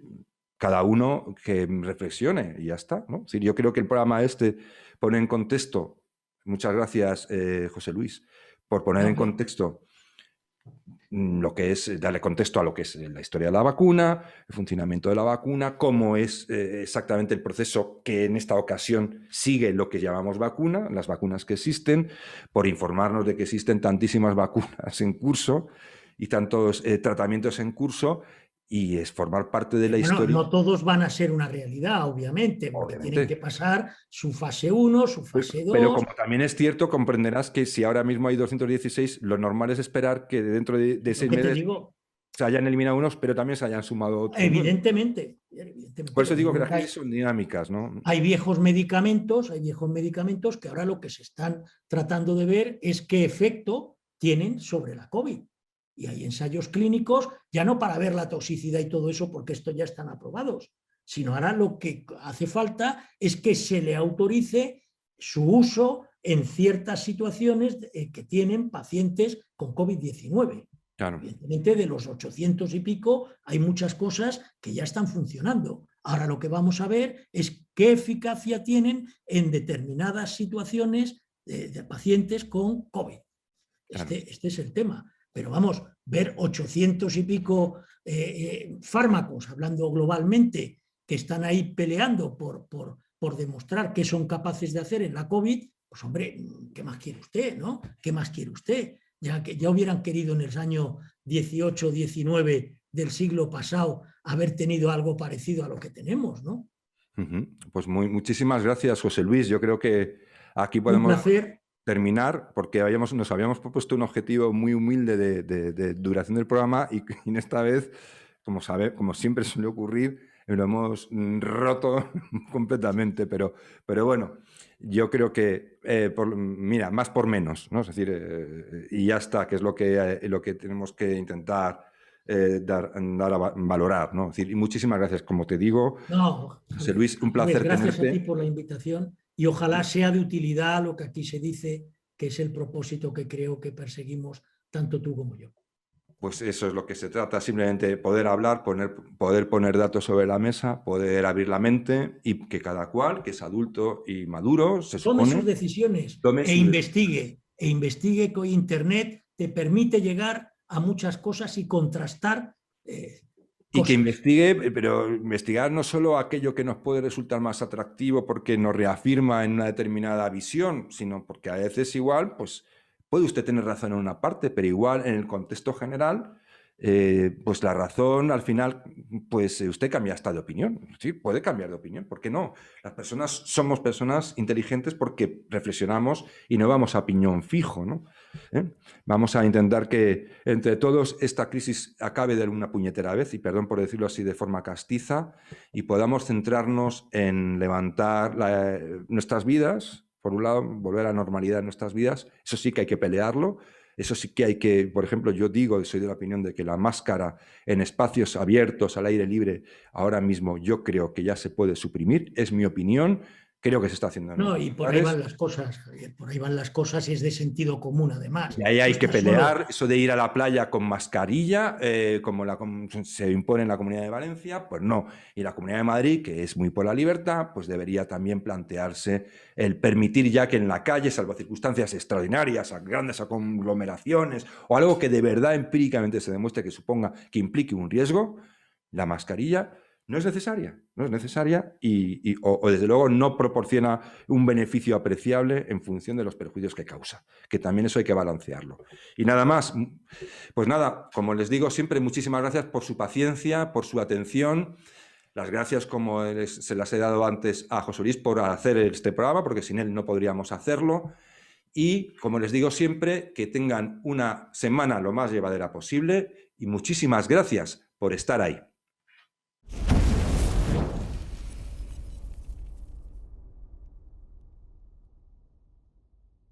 S1: cada uno que reflexione y ya está, ¿no? Es decir, yo creo que el programa pone en contexto, muchas gracias, José Luis, por poner en contexto lo que es, darle contexto a lo que es la historia de la vacuna, el funcionamiento de la vacuna, cómo es exactamente el proceso que en esta ocasión sigue lo que llamamos vacuna, las vacunas que existen, por informarnos de que existen tantísimas vacunas en curso y tantos tratamientos en curso, y es formar parte de la historia.
S2: No todos van a ser una realidad, obviamente, porque tienen que pasar su fase 1, su fase 2.
S1: Pero como también es cierto, comprenderás que si ahora mismo hay 216, lo normal es esperar que dentro de 6 meses se hayan eliminado unos, pero también se hayan sumado otros.
S2: Evidentemente.
S1: Por eso digo que las crisis son dinámicas, ¿no?
S2: Hay viejos medicamentos que ahora lo que se están tratando de ver es qué efecto tienen sobre la COVID. Y hay ensayos clínicos, ya no para ver la toxicidad y todo eso, porque estos ya están aprobados, sino ahora lo que hace falta es que se le autorice su uso en ciertas situaciones que tienen pacientes con COVID-19.
S1: Claro.
S2: Evidentemente, de los 800 y pico, hay muchas cosas que ya están funcionando. Ahora lo que vamos a ver es qué eficacia tienen en determinadas situaciones de pacientes con COVID. Este es el tema. Pero vamos, ver 800 y pico fármacos, hablando globalmente, que están ahí peleando por demostrar qué son capaces de hacer en la COVID, pues hombre, ¿qué más quiere usted, no? ¿Qué más quiere usted? Ya hubieran querido en el año 18, 19 del siglo pasado haber tenido algo parecido a lo que tenemos, ¿no?
S1: Pues muchísimas gracias, José Luis. Yo creo que aquí podemos terminar, porque nos habíamos propuesto un objetivo muy humilde de duración del programa y en esta vez, como siempre suele ocurrir, lo hemos roto completamente, pero bueno, yo creo que, mira, más por menos, ¿no? Es decir, y ya está, que es lo que tenemos que intentar dar a valorar, ¿no? Es decir, y muchísimas gracias, como te digo, José Luis, un placer
S2: gracias
S1: tenerte.
S2: A ti por la invitación y ojalá sea de utilidad lo que aquí se dice, que es el propósito que creo que perseguimos tanto tú como yo.
S1: Pues eso es lo que se trata, simplemente poder hablar, poder poner datos sobre la mesa, poder abrir la mente y que cada cual, que es adulto y maduro,
S2: tome sus decisiones investigue que hoy Internet te permite llegar a muchas cosas y contrastar
S1: y que investigue, pero investigar no solo aquello que nos puede resultar más atractivo porque nos reafirma en una determinada visión, sino porque a veces igual, pues puede usted tener razón en una parte, pero igual en el contexto general, pues la razón al final, pues usted cambia hasta de opinión. Sí, puede cambiar de opinión, ¿por qué no? Las personas somos personas inteligentes porque reflexionamos y no vamos a piñón fijo, ¿no? Vamos a intentar que entre todos esta crisis acabe de una puñetera vez, y perdón por decirlo así de forma castiza, y podamos centrarnos en levantar nuestras vidas. Por un lado, volver a la normalidad en nuestras vidas, eso sí que hay que pelearlo, eso sí que hay que, por ejemplo, yo soy de la opinión de que la máscara en espacios abiertos, al aire libre, ahora mismo yo creo que ya se puede suprimir, es mi opinión, creo que se está haciendo.
S2: No, y por ahí van las cosas, Javier, por ahí van las cosas y es de sentido común además.
S1: Y ahí hay que pelear, eso de ir a la playa con mascarilla, como se impone en la Comunidad de Valencia, pues no. Y la Comunidad de Madrid, que es muy por la libertad, pues debería también plantearse el permitir ya que en la calle, salvo circunstancias extraordinarias, a grandes conglomeraciones, o algo que de verdad empíricamente se demuestre que implique un riesgo, la mascarilla no es necesaria, o desde luego no proporciona un beneficio apreciable en función de los perjuicios que causa, que también eso hay que balancearlo. Y nada más, pues nada, como les digo siempre, muchísimas gracias por su paciencia, por su atención. Las gracias, como se las he dado antes a José Luis, por hacer este programa, porque sin él no podríamos hacerlo. Y, como les digo siempre, que tengan una semana lo más llevadera posible y muchísimas gracias por estar ahí.